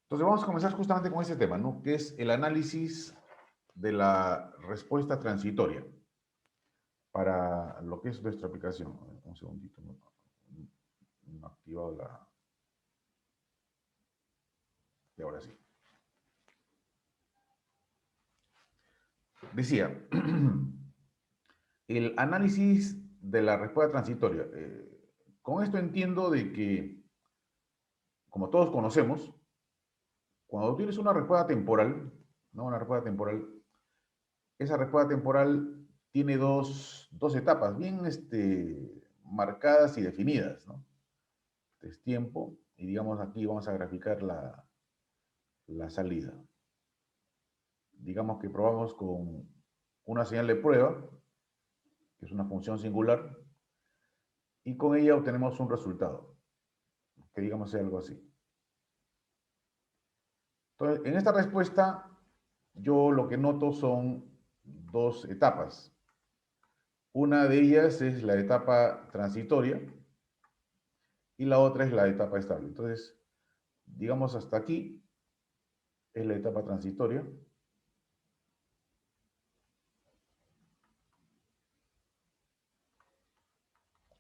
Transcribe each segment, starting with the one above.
Entonces vamos a comenzar justamente con este tema, ¿no? Que es el análisis de la respuesta transitoria para lo que es nuestra aplicación. Un segundito, no he activado la... Y ahora sí. Decía, el análisis de la respuesta transitoria. Con esto entiendo de que, como todos conocemos, cuando tienes una respuesta temporal, ¿no? Una respuesta temporal, esa respuesta temporal tiene dos etapas bien marcadas y definidas, ¿no? Es tiempo y digamos aquí vamos a graficar la salida. Digamos que probamos con una señal de prueba, que es una función singular, y con ella obtenemos un resultado, que digamos sea algo así. Entonces, en esta respuesta, yo lo que noto son dos etapas. Una de ellas es la etapa transitoria y la otra es la etapa estable. Entonces, digamos hasta aquí es la etapa transitoria.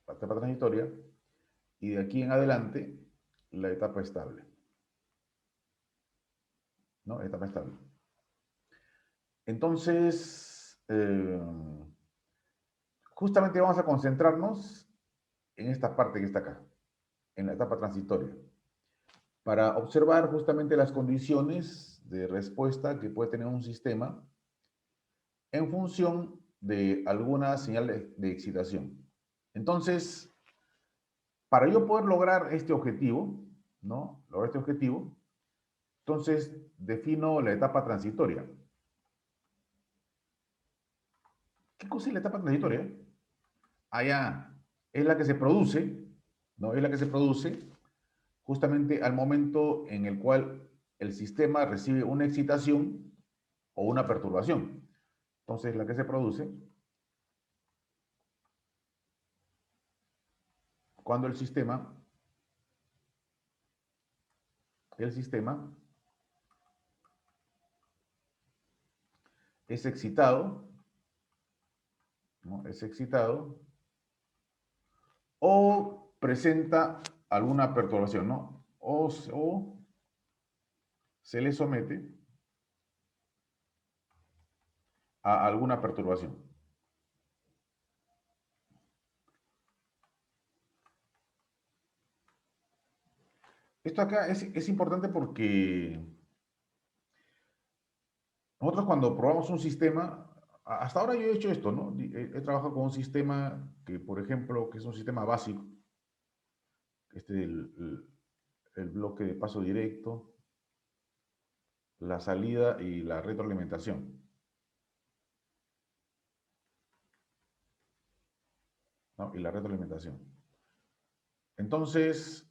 La etapa transitoria y de aquí en adelante la etapa estable. ¿No? Etapa estable. Entonces, justamente vamos a concentrarnos en esta parte que está acá, en la etapa transitoria, para observar justamente las condiciones de respuesta que puede tener un sistema en función de alguna señal de excitación. Entonces, para yo poder lograr este objetivo, ¿no? Lograr este objetivo, entonces defino la etapa transitoria. ¿Qué cosa es la etapa transitoria? Allá es la que se produce, ¿no? Es la que se produce justamente al momento en el cual el sistema recibe una excitación o una perturbación. Entonces, la que se produce cuando el sistema es excitado, ¿no? Es excitado o presenta alguna perturbación, ¿no? O se le somete a alguna perturbación. Esto acá es importante porque nosotros cuando probamos un sistema, hasta ahora yo he hecho esto, ¿no? He trabajado con un sistema que, por ejemplo, que es un sistema básico, el bloque de paso directo, la salida y la retroalimentación, ¿no? Y la retroalimentación. Entonces,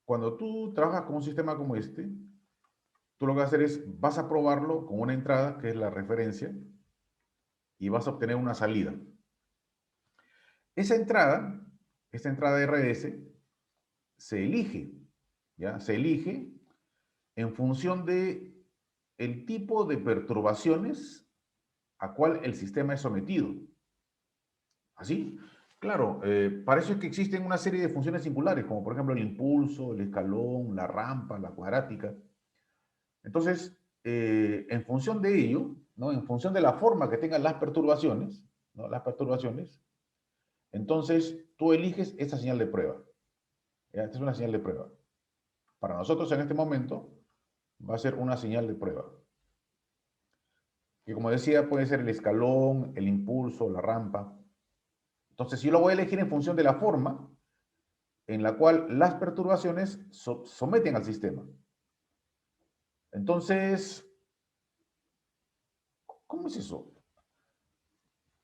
cuando tú trabajas con un sistema como este, tú lo que vas a hacer es, vas a probarlo con una entrada, que es la referencia, y vas a obtener una salida. Esa entrada, esta entrada de RS, se elige, ¿ya? Se elige en función de el tipo de perturbaciones a cual el sistema es sometido. ¿Así? Claro, para eso es que existen una serie de funciones singulares, como por ejemplo el impulso, el escalón, la rampa, la cuadrática. Entonces, en función de ello, ¿no? En función de la forma que tengan las perturbaciones, ¿no? Las perturbaciones, entonces tú eliges esta señal de prueba. ¿Ya? Esta es una señal de prueba. Para nosotros en este momento va a ser una señal de prueba. Que como decía, puede ser el escalón, el impulso, la rampa. Entonces, yo lo voy a elegir en función de la forma en la cual las perturbaciones someten al sistema. Entonces, ¿cómo es eso?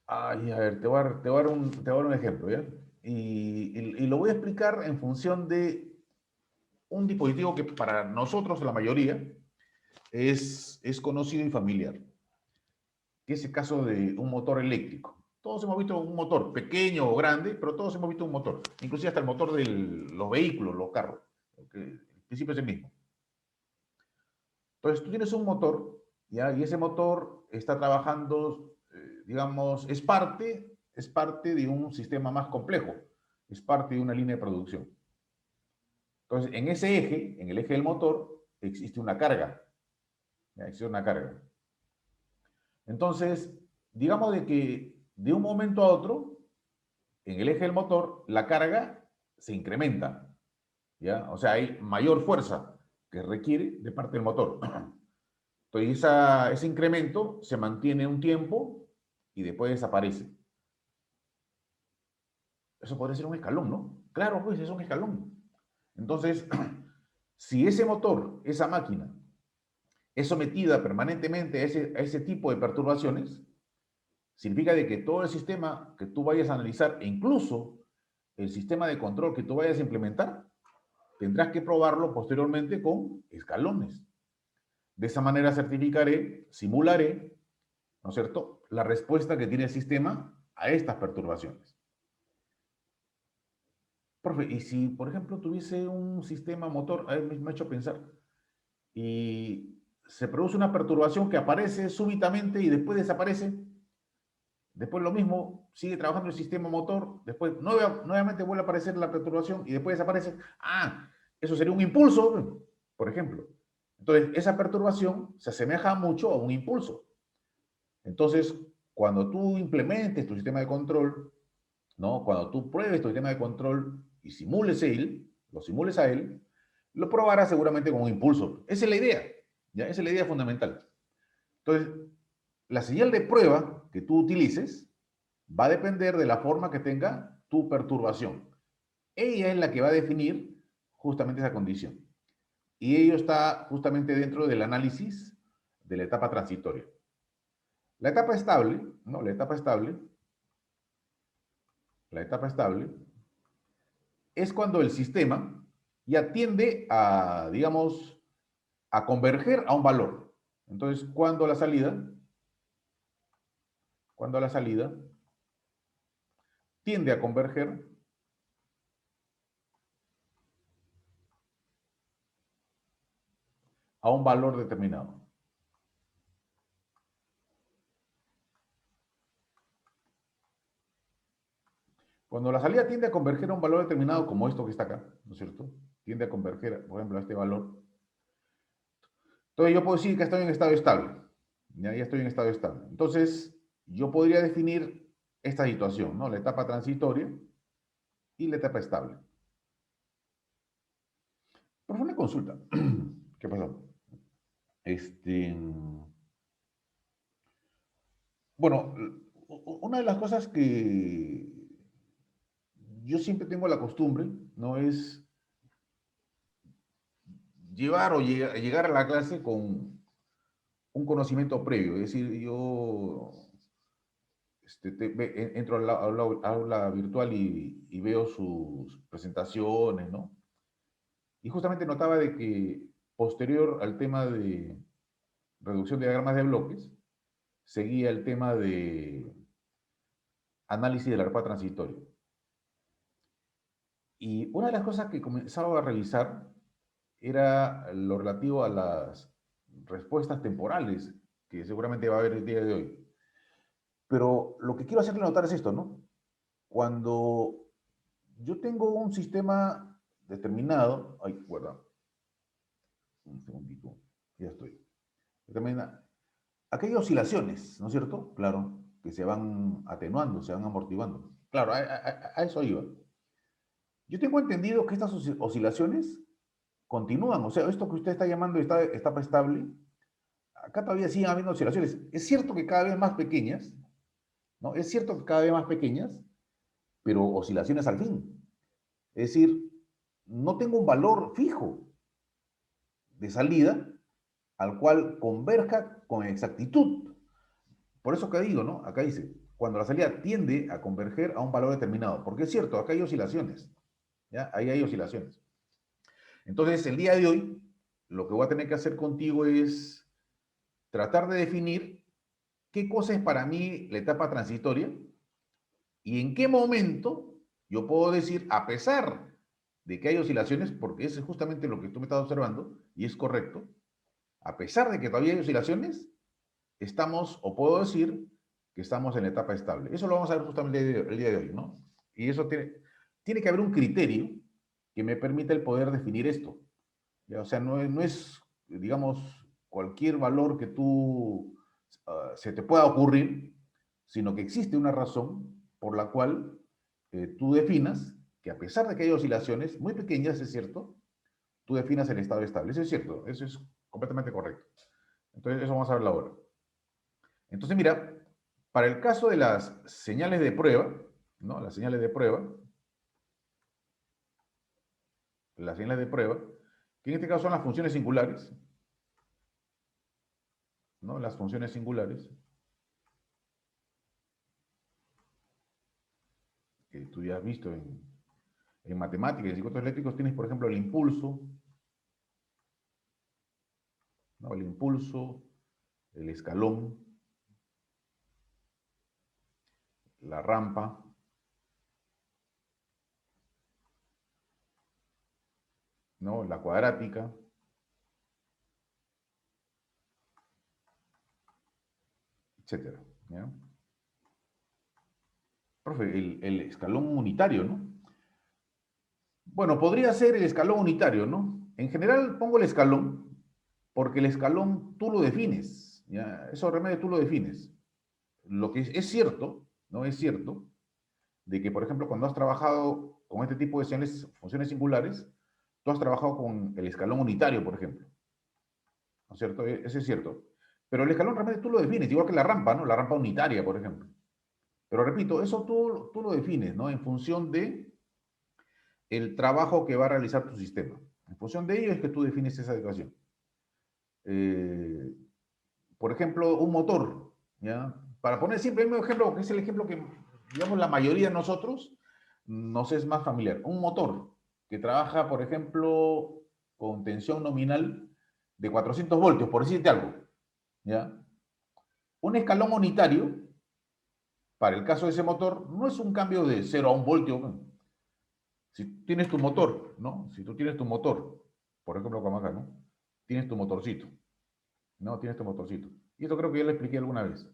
Ay, a ver, te voy a dar un ejemplo, ¿ya? Y lo voy a explicar en función de un dispositivo que para nosotros, la mayoría, es conocido y familiar, que es el caso de un motor eléctrico. Todos hemos visto un motor, pequeño o grande, pero todos hemos visto un motor, inclusive hasta el motor de los vehículos, los carros, que el principio es el mismo. Entonces, tú tienes un motor, ¿ya? Y ese motor está trabajando, digamos, es parte de un sistema más complejo, es parte de una línea de producción. Entonces, en ese eje, en el eje del motor, existe una carga, ¿ya? Existe una carga. Entonces, digamos de que de un momento a otro, en el eje del motor, la carga se incrementa, ¿ya? O sea, hay mayor fuerza que requiere de parte del motor. Entonces, ese incremento se mantiene un tiempo y después desaparece. Eso podría ser un escalón, ¿no? Claro, pues es un escalón. Entonces, si ese motor, esa máquina, es sometida permanentemente a ese tipo de perturbaciones, significa de que todo el sistema que tú vayas a analizar, e incluso el sistema de control que tú vayas a implementar, tendrás que probarlo posteriormente con escalones. De esa manera certificaré, simularé, ¿no es cierto?, la respuesta que tiene el sistema a estas perturbaciones. Profe, y si, por ejemplo, tuviese un sistema motor, a ver, me ha hecho pensar, y se produce una perturbación que aparece súbitamente y después desaparece, después lo mismo, sigue trabajando el sistema motor, después nuevamente vuelve a aparecer la perturbación y después desaparece. Ah, eso sería un impulso, por ejemplo. Entonces, esa perturbación se asemeja mucho a un impulso. Entonces, cuando tú implementes tu sistema de control, ¿no? Cuando tú pruebes tu sistema de control y lo simules a él, lo probarás seguramente con un impulso. Esa es la idea, ¿ya? Esa es la idea fundamental. Entonces, la señal de prueba que tú utilices va a depender de la forma que tenga tu perturbación. Ella es la que va a definir justamente esa condición. Y ello está justamente dentro del análisis de la etapa transitoria. La etapa estable, ¿no? La etapa estable es cuando el sistema ya tiende a, digamos, a converger a un valor. Entonces, cuando la salida tiende a converger a un valor determinado. Cuando la salida tiende a converger a un valor determinado, como esto que está acá, ¿no es cierto? Tiende a converger, por ejemplo, a este valor. Entonces yo puedo decir que estoy en estado estable. Ya estoy en estado estable. Entonces, yo podría definir esta situación, ¿no? La etapa transitoria y la etapa estable. Por favor, una consulta. ¿Qué pasó? Este, bueno, una de las cosas que yo siempre tengo la costumbre, ¿no? Es llevar o llegar a la clase con un conocimiento previo. Es decir, yo entro aula virtual y veo sus presentaciones, ¿no? Y justamente notaba de que posterior al tema de reducción de diagramas de bloques, seguía el tema de análisis de la capa transitoria. Y una de las cosas que comenzaba a revisar era lo relativo a las respuestas temporales, que seguramente va a haber el día de hoy. Pero lo que quiero hacerle notar es esto, ¿no? Cuando yo tengo un sistema determinado, ay, guarda, un segundito, ya estoy. Determina, aquí hay oscilaciones, ¿no es cierto? Claro, que se van atenuando, se van amortiguando. Claro, a eso iba. Yo tengo entendido que estas oscilaciones continúan, o sea, esto que usted está llamando etapa estable, acá todavía siguen habiendo oscilaciones. Es cierto que cada vez más pequeñas, ¿no? Es cierto que cada vez más pequeñas, pero oscilaciones al fin. Es decir, no tengo un valor fijo de salida al cual converja con exactitud. Por eso que digo, ¿no? Acá dice, cuando la salida tiende a converger a un valor determinado, porque es cierto, acá hay oscilaciones, ¿ya? Ahí hay oscilaciones. Entonces, el día de hoy, lo que voy a tener que hacer contigo es tratar de definir qué cosa es para mí la etapa transitoria y en qué momento yo puedo decir, a pesar de que hay oscilaciones, porque eso es justamente lo que tú me estás observando, y es correcto, A pesar de que todavía hay oscilaciones, estamos, o puedo decir, que estamos en la etapa estable. Eso lo vamos a ver justamente el día de hoy, ¿no? Y eso tiene que haber un criterio que me permita el poder definir esto. ¿Ya? O sea, no es, digamos, cualquier valor que tú se te pueda ocurrir, sino que existe una razón por la cual tú definas que a pesar de que hay oscilaciones muy pequeñas, es cierto, tú definas el estado estable. Eso es cierto, eso es completamente correcto. Entonces, eso vamos a verlo ahora. Entonces, mira, para el caso de las señales de prueba, ¿no? Las señales de prueba, que en este caso son las funciones singulares, ¿no? Las funciones singulares, que tú ya has visto en matemáticas y en circuitos eléctricos, tienes, por ejemplo, el impulso, ¿no? El impulso, el escalón, la rampa, ¿no? La cuadrática, etcétera, ¿ya? Profe, el escalón unitario, ¿no? Bueno, podría ser el escalón unitario, ¿no? En general pongo el escalón porque el escalón tú lo defines, ¿ya? Eso realmente tú lo defines. Lo que es cierto, ¿no? Es cierto de que, por ejemplo, cuando has trabajado con este tipo de funciones singulares, tú has trabajado con el escalón unitario, por ejemplo, ¿no es cierto? Eso es cierto. Pero el escalón realmente tú lo defines, igual que la rampa, ¿no? La rampa unitaria, por ejemplo. Pero repito, eso tú lo defines, ¿no? En función de el trabajo que va a realizar tu sistema. En función de ello es que tú defines esa ecuación. Eh, por ejemplo, un motor, ¿ya? Para poner siempre el mismo ejemplo, que es el ejemplo que, digamos, la mayoría de nosotros nos es más familiar. Un motor que trabaja, por ejemplo, con tensión nominal de 400 voltios, por decirte algo, ¿ya? Un escalón unitario, para el caso de ese motor, no es un cambio de 0 a 1 voltio. Si tienes tu motor, ¿no? Si tú tienes tu motor, por ejemplo, como acá, ¿no? Tienes tu motorcito, ¿no? Tienes tu motorcito. Y esto creo que ya lo expliqué alguna vez.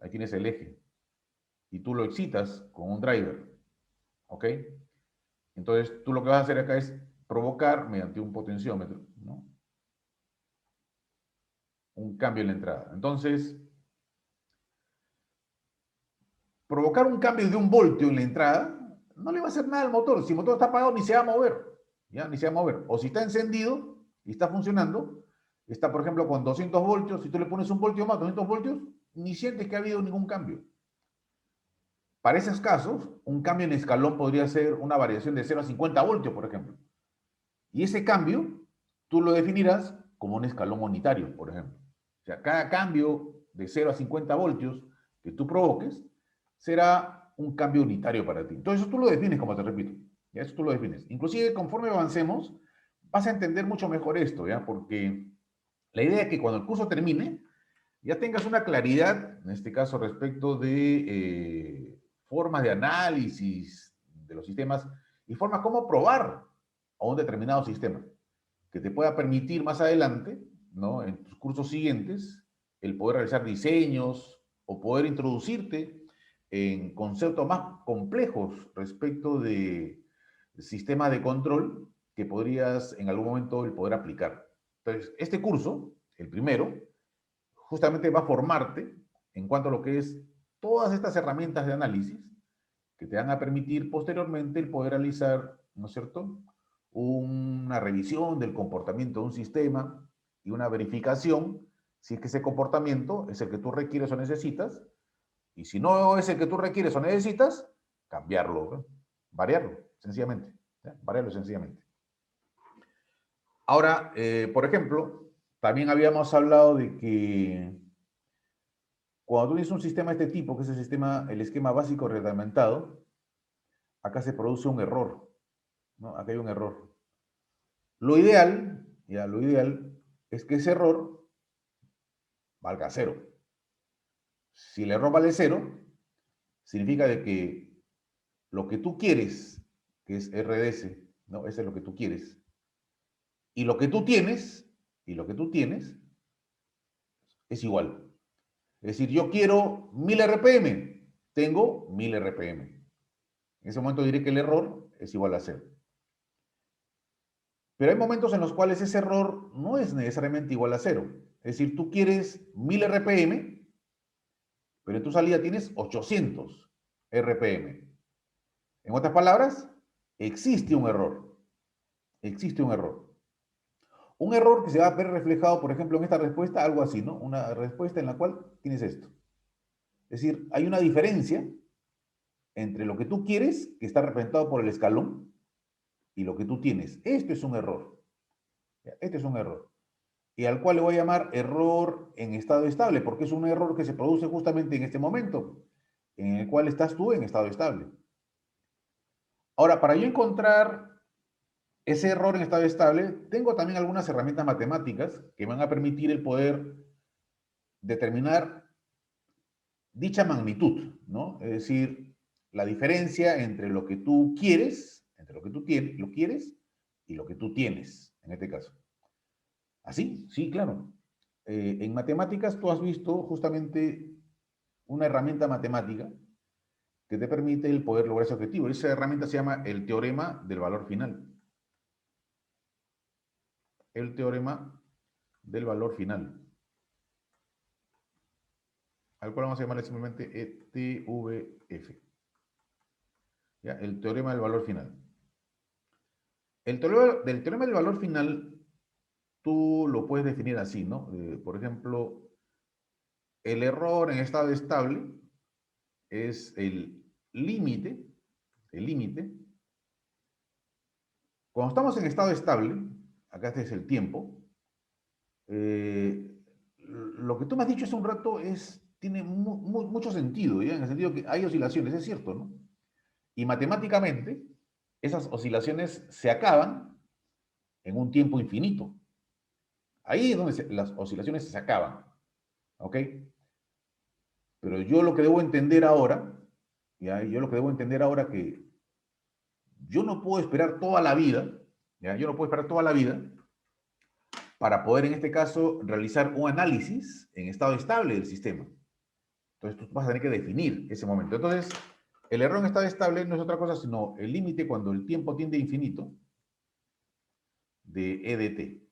Ahí tienes el eje. Y tú lo excitas con un driver, ¿ok? Entonces, tú lo que vas a hacer acá es provocar, mediante un potenciómetro, ¿no? Un cambio en la entrada. Entonces, provocar un cambio de 1 voltio en la entrada no le va a hacer nada al motor. Si el motor está apagado, ni se va a mover, ¿ya? Ni se va a mover. O si está encendido y está funcionando, está, por ejemplo, con 200 voltios, si tú le pones 1 voltio más, 200 voltios, ni sientes que ha habido ningún cambio. Para esos casos, un cambio en escalón podría ser una variación de 0 a 50 voltios, por ejemplo. Y ese cambio, tú lo definirás como un escalón unitario, por ejemplo. O sea, cada cambio de 0 a 50 voltios que tú provoques será un cambio unitario para ti. Entonces, eso tú lo defines, como te repito. ¿Ya? Eso tú lo defines. Inclusive, conforme avancemos, vas a entender mucho mejor esto, ¿ya? Porque la idea es que cuando el curso termine, ya tengas una claridad, en este caso, respecto de formas de análisis de los sistemas y formas como probar a un determinado sistema, que te pueda permitir más adelante, ¿no? En tus cursos siguientes, el poder realizar diseños o poder introducirte en conceptos más complejos respecto de sistemas de control que podrías en algún momento el poder aplicar. Entonces, este curso, el primero, justamente va a formarte en cuanto a lo que es todas estas herramientas de análisis que te van a permitir posteriormente el poder realizar, ¿no es cierto?, una revisión del comportamiento de un sistema y una verificación si es que ese comportamiento es el que tú requieres o necesitas, y si no es el que tú requieres o necesitas, cambiarlo, ¿no? Variarlo, sencillamente. ¿Ya? Variarlo sencillamente. Ahora, por ejemplo, también habíamos hablado de que cuando tú tienes un sistema de este tipo, que es el esquema básico reglamentado, acá se produce un error, ¿no? Acá hay un error. Lo ideal, ya, lo ideal es que ese error valga cero. Si el error vale cero, significa de que lo que tú quieres, que es RDS, ¿no? Ese es lo que tú quieres. Y lo que tú tienes y lo que tú tienes es igual. Es decir, yo quiero 1000 RPM, tengo 1000 RPM. En ese momento diré que el error es igual a 0. Pero hay momentos en los cuales ese error no es necesariamente igual a 0. Es decir, tú quieres 1000 RPM, pero en tu salida tienes 800 RPM. En otras palabras, existe un error. Existe un error. Un error que se va a ver reflejado, por ejemplo, en esta respuesta, algo así, ¿no? Una respuesta en la cual tienes esto. Es decir, hay una diferencia entre lo que tú quieres, que está representado por el escalón, y lo que tú tienes. Esto es un error. Este es un error. Y al cual le voy a llamar error en estado estable, porque es un error que se produce justamente en este momento, en el cual estás tú en estado estable. Ahora, para yo encontrar ese error en estado estable, tengo también algunas herramientas matemáticas que me van a permitir el poder determinar dicha magnitud, ¿no? Es decir, la diferencia entre lo que tú quieres, entre lo que tú tienes, lo quieres y lo que tú tienes, en este caso. ¿Así? Sí, claro. En matemáticas tú has visto justamente una herramienta matemática que te permite el poder lograr ese objetivo. Esa herramienta se llama el teorema del valor final. El teorema del valor final, al cual vamos a llamarle simplemente TVF. ¿Ya? El teorema del valor final. El teorema del valor final tú lo puedes definir así, ¿no? Por ejemplo, el error en estado estable es límite, el límite. Cuando estamos en estado estable, acá este es el tiempo, lo que tú me has dicho hace un rato tiene mucho sentido, ¿ya? En el sentido que hay oscilaciones, es cierto, ¿no? Y matemáticamente, esas oscilaciones se acaban en un tiempo infinito. Ahí es donde las oscilaciones se acaban, ¿ok? Pero yo lo que debo entender ahora, ¿ya? Yo lo que debo entender ahora que yo no puedo esperar toda la vida, ¿ya? Yo no puedo esperar toda la vida para poder, en este caso, realizar un análisis en estado estable del sistema. Entonces, tú vas a tener que definir ese momento. Entonces, el error en estado estable no es otra cosa sino el límite cuando el tiempo tiende a infinito de E de t,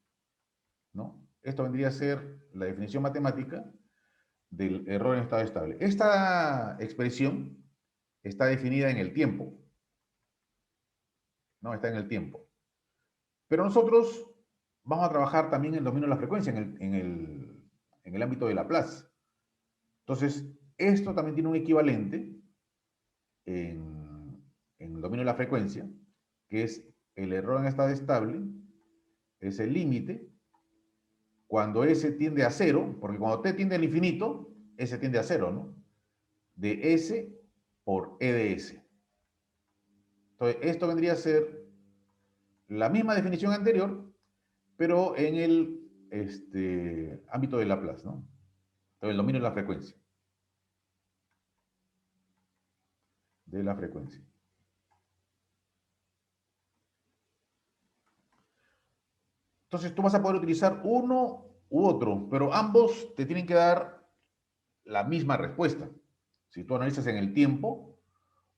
¿no? Esto vendría a ser la definición matemática del error en estado estable. Esta expresión está definida en el tiempo, ¿no? Está en el tiempo. Pero nosotros vamos a trabajar también en el dominio de la frecuencia, en el ámbito de Laplace. Entonces, esto también tiene un equivalente en el dominio de la frecuencia, que es el error en estado estable, es el límite cuando S tiende a cero, porque cuando T tiende al infinito, S tiende a cero, ¿no? De S por E de S. Entonces, esto vendría a ser la misma definición anterior, pero en el ámbito de Laplace, ¿no? Entonces, el dominio de la frecuencia. De la frecuencia. Entonces, tú vas a poder utilizar uno u otro, pero ambos te tienen que dar la misma respuesta. Si tú analizas en el tiempo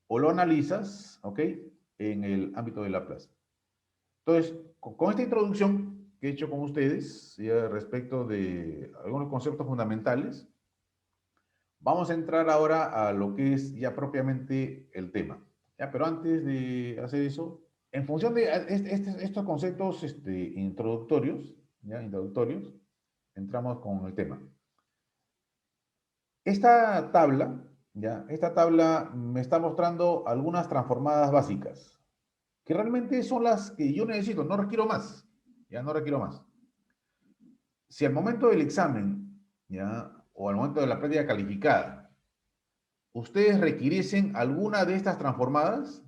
o lo analizas, ¿ok? En el ámbito de Laplace. Entonces, con esta introducción que he hecho con ustedes ya respecto de algunos conceptos fundamentales, vamos a entrar ahora a lo que es ya propiamente el tema. ¿Ya? Pero antes de hacer eso, en función de estos conceptos introductorios, ¿ya? Introductorios, entramos con el tema. Esta tabla, ¿ya? Esta tabla me está mostrando algunas transformadas básicas, que realmente son las que yo necesito, no requiero más, ya no requiero más. Si al momento del examen, ya, o al momento de la práctica calificada, ustedes requiriesen alguna de estas transformadas,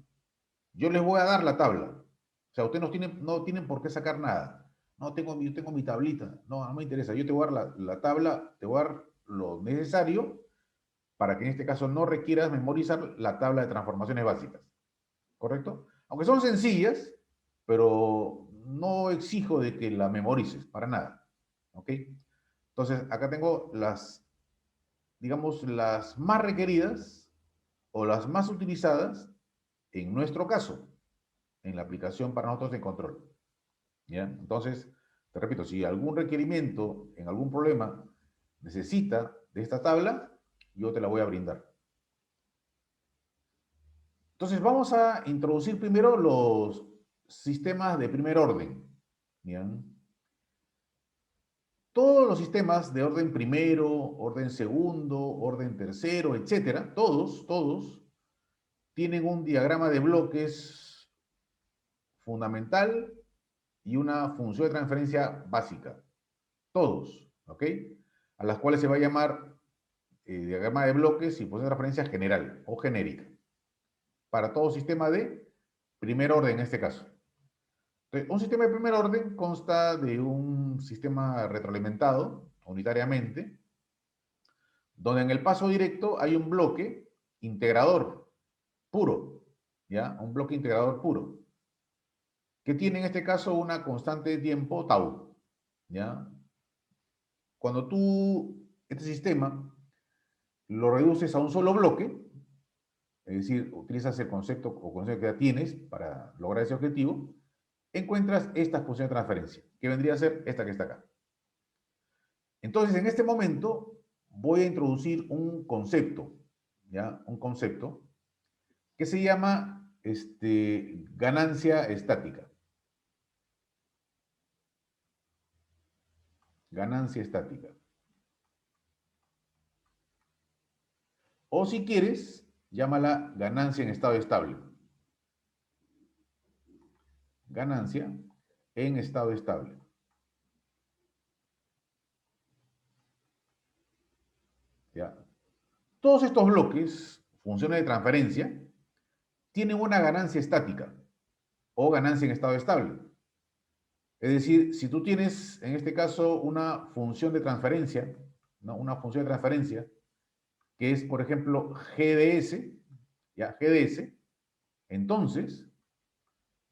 yo les voy a dar la tabla. O sea, ustedes no tienen por qué sacar nada. No, yo tengo mi tablita. No, no me interesa. Yo te voy a dar la tabla, te voy a dar lo necesario para que en este caso no requieras memorizar la tabla de transformaciones básicas. ¿Correcto? Aunque son sencillas, pero no exijo de que la memorices, para nada. ¿Ok? Entonces, acá tengo las, digamos, las más requeridas o las más utilizadas en nuestro caso, en la aplicación para nosotros de control. ¿Ya? Entonces, te repito, si algún requerimiento en algún problema necesita de esta tabla, yo te la voy a brindar. Entonces, vamos a introducir primero los sistemas de primer orden. ¿Bien? Todos los sistemas de orden primero, orden segundo, orden tercero, etcétera, todos tienen un diagrama de bloques fundamental y una función de transferencia básica. Todos, ¿ok? A las cuales se va a llamar diagrama de bloques y función de transferencia general o genérica. Para todo sistema de primer orden en este caso. Entonces, un sistema de primer orden consta de un sistema retroalimentado unitariamente, donde en el paso directo hay un bloque integrador puro, ¿ya? Un bloque integrador puro, que tiene en este caso una constante de tiempo tau, ¿ya? Cuando tú, este sistema, lo reduces a un solo bloque, es decir, utilizas el concepto o concepto que ya tienes para lograr ese objetivo, encuentras esta función de transferencia, que vendría a ser esta que está acá. Entonces, en este momento, voy a introducir un concepto, ¿ya? Un concepto que se llama ganancia estática. Ganancia estática. O si quieres, llámala ganancia en estado estable. Ganancia en estado estable. ¿Ya? Todos estos bloques, funciones de transferencia, tienen una ganancia estática o ganancia en estado estable. Es decir, si tú tienes, en este caso, una función de transferencia, ¿no? Una función de transferencia, que es, por ejemplo, GDS, ¿ya? GDS, entonces,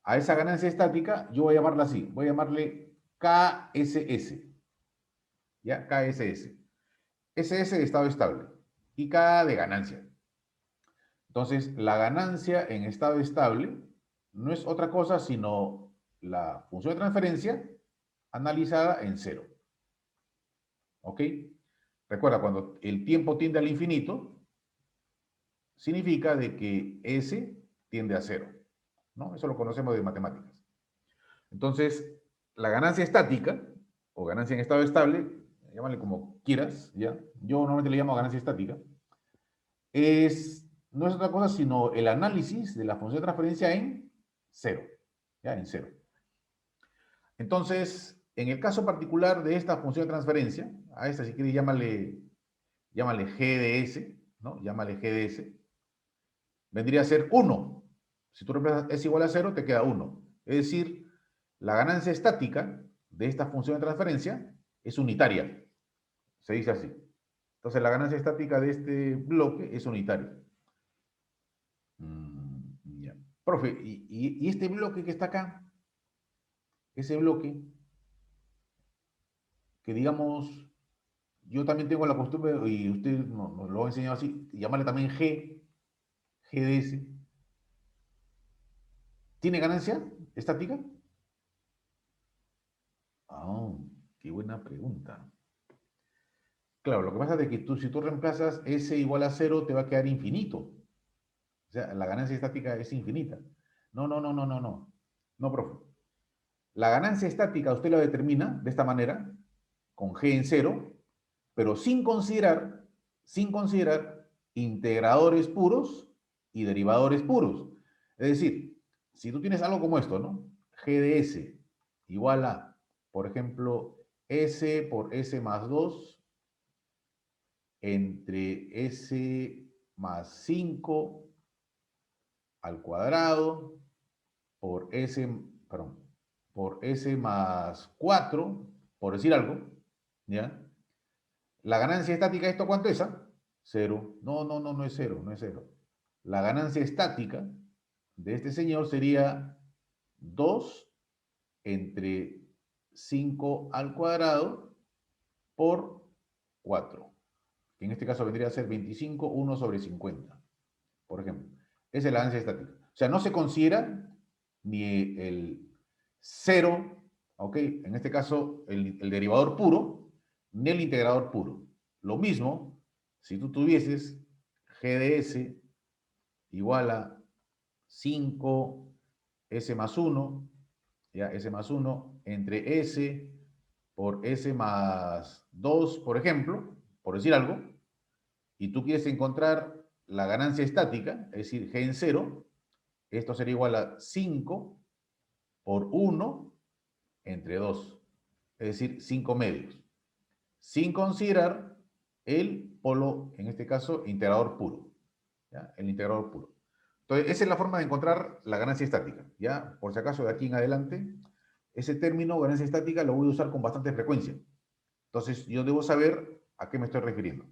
a esa ganancia estática, yo voy a llamarla así, voy a llamarle KSS, ¿ya? KSS. SS de estado estable y K de ganancia. Entonces, la ganancia en estado estable no es otra cosa sino la función de transferencia analizada en cero. ¿Ok? Recuerda, cuando el tiempo tiende al infinito, significa de que S tiende a cero, ¿no? Eso lo conocemos de matemáticas. Entonces, la ganancia estática, o ganancia en estado estable, llámale como quieras, ¿ya? Yo normalmente le llamo ganancia estática, no es otra cosa sino el análisis de la función de transferencia en cero, ¿ya? En cero. Entonces, en el caso particular de esta función de transferencia, a esta si quieres llámale GDS, ¿no? Llámale GDS, vendría a ser 1. Si tú reemplazas S igual a 0, te queda 1. Es decir, la ganancia estática de esta función de transferencia es unitaria. Se dice así. Entonces, la ganancia estática de este bloque es unitaria. Ya. Profe, ¿y este bloque que está acá? Ese bloque, que digamos, yo también tengo la costumbre, y usted nos lo ha enseñado así, llamarle también GDS. ¿Tiene ganancia estática? Ah, qué buena pregunta. Claro, lo que pasa es que si tú reemplazas S igual a 0, te va a quedar infinito. O sea, la ganancia estática es infinita. No, no, no, no, no, no. No, profe. La ganancia estática usted la determina de esta manera, con G en cero, pero sin considerar integradores puros y derivadores puros. Es decir, si tú tienes algo como esto, ¿no? G de S igual a, por ejemplo, S por S más 2 entre S más 5 al cuadrado por S, perdón, por S más 4, por decir algo, ¿ya? La ganancia estática, ¿esto cuánto es? Cero. No, no, no, no es cero, no es cero. La ganancia estática de este señor sería 2 entre 5 al cuadrado por 4, que en este caso vendría a ser 25, 1 sobre 50, por ejemplo. Esa es la ganancia estática. O sea, no se considera ni el 0, ¿ok? En este caso, el derivador puro, ni el integrador puro. Lo mismo, si tú tuvieses g de s igual a 5 s más 1, ya, s más 1 entre s por s más 2, por ejemplo, por decir algo, y tú quieres encontrar la ganancia estática, es decir, g en 0, esto sería igual a 5 por 1 entre 2, es decir, 5 medios, sin considerar el polo, en este caso, integrador puro, ¿ya? El integrador puro. Entonces, esa es la forma de encontrar la ganancia estática, ¿ya? Por si acaso, de aquí en adelante, ese término, ganancia estática, lo voy a usar con bastante frecuencia. Entonces, yo debo saber a qué me estoy refiriendo.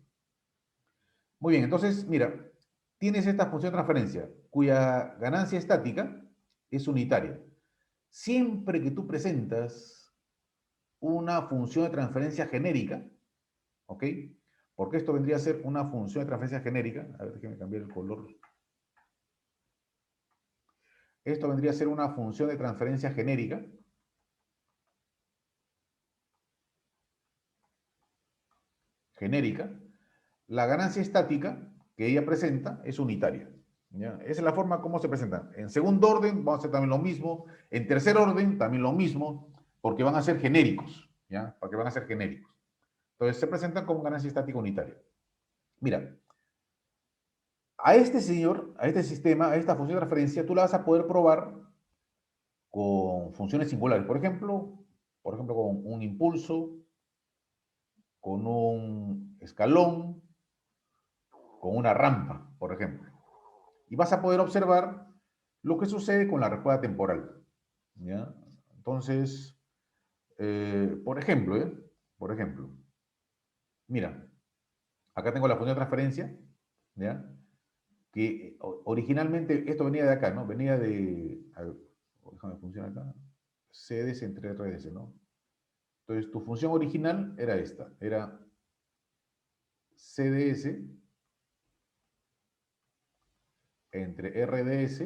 Muy bien, entonces, mira, tienes esta función de transferencia, cuya ganancia estática es unitaria. Siempre que tú presentas una función de transferencia genérica, ¿ok? Porque esto vendría a ser una función de transferencia genérica. A ver, déjeme cambiar el color. Esto vendría a ser una función de transferencia genérica. La ganancia estática que ella presenta es unitaria, ¿ya? Esa es la forma como se presenta. En segundo orden vamos a hacer también lo mismo. En tercer orden también lo mismo, porque van a ser genéricos, ¿ya? Porque van a ser genéricos. Entonces se presentan como ganancia estática unitaria. Mira, a este señor, a este sistema, a esta función de referencia, tú la vas a poder probar con funciones singulares. Por ejemplo, con un impulso, con un escalón, con una rampa, por ejemplo. Y vas a poder observar lo que sucede con la respuesta temporal, ¿ya? Entonces, por ejemplo, mira, acá tengo la función de transferencia, ¿ya? Que originalmente esto venía de acá, ¿no? Venía de, a ver, déjame funcionar acá, CDS entre RDS, ¿no? Entonces, tu función original era esta, era CDS entre RDS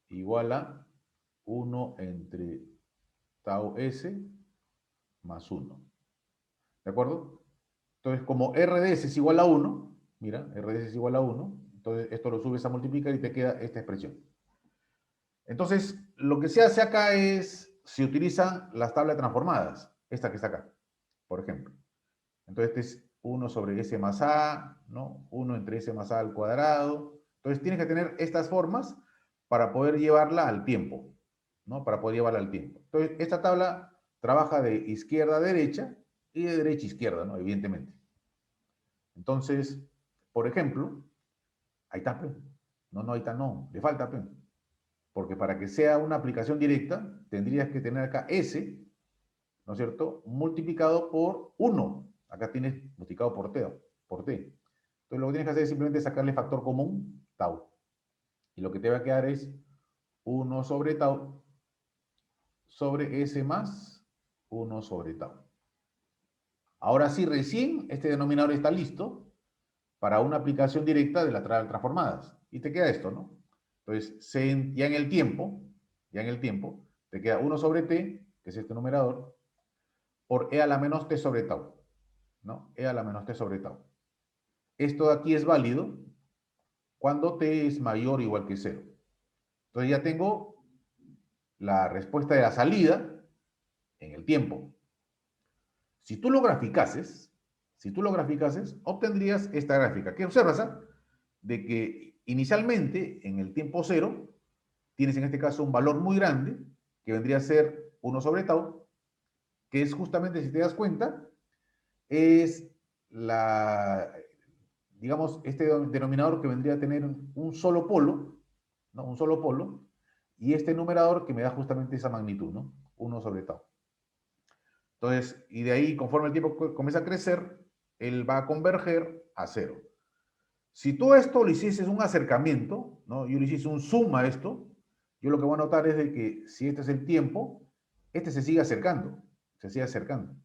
igual a 1 entre tau S más 1. ¿De acuerdo? Entonces, como RDS es igual a 1, mira, RDS es igual a 1, entonces esto lo subes a multiplicar y te queda esta expresión. Entonces, lo que se hace acá es, se utilizan las tablas transformadas, esta que está acá, por ejemplo. Entonces, este es 1 sobre S más A, ¿no? 1 entre S más A al cuadrado. Entonces, tienes que tener estas formas para poder llevarla al tiempo, ¿no? Para poder llevarla al tiempo. Entonces, esta tabla trabaja de izquierda a derecha y de derecha a izquierda, ¿no? Evidentemente. Entonces, por ejemplo, ahí está, P. No, ahí está, no, le falta, P. Porque para que sea una aplicación directa, tendrías que tener acá S, ¿no es cierto?, multiplicado por 1. Acá tienes multiplicado por T. Entonces, lo que tienes que hacer es simplemente sacarle factor común, tau. Y lo que te va a quedar es 1 sobre tau sobre S más 1 sobre tau. Ahora sí, recién este denominador está listo para una aplicación directa de las tablas transformadas. Y te queda esto, ¿no? Entonces, ya en el tiempo, te queda 1 sobre t, que es este numerador, por e a la menos t sobre tau, ¿no? E a la menos t sobre tau. Esto de aquí es válido cuando t es mayor o igual que 0. Entonces ya tengo la respuesta de la salida en el tiempo. Si tú lo graficases, obtendrías esta gráfica. ¿Qué observas? De que inicialmente, en el tiempo 0, tienes en este caso un valor muy grande, que vendría a ser 1 sobre tau, que es justamente, si te das cuenta, es digamos, este denominador que vendría a tener un solo polo, ¿no? Un solo polo, y este numerador que me da justamente esa magnitud, ¿no? 1 sobre tau. Entonces, y de ahí, conforme el tiempo comienza a crecer, él va a converger a 0. Si tú esto lo hicieses un acercamiento, ¿no? Yo le hiciese un zoom a esto, yo lo que voy a notar es de que si este es el tiempo, este se sigue acercando, se sigue acercando.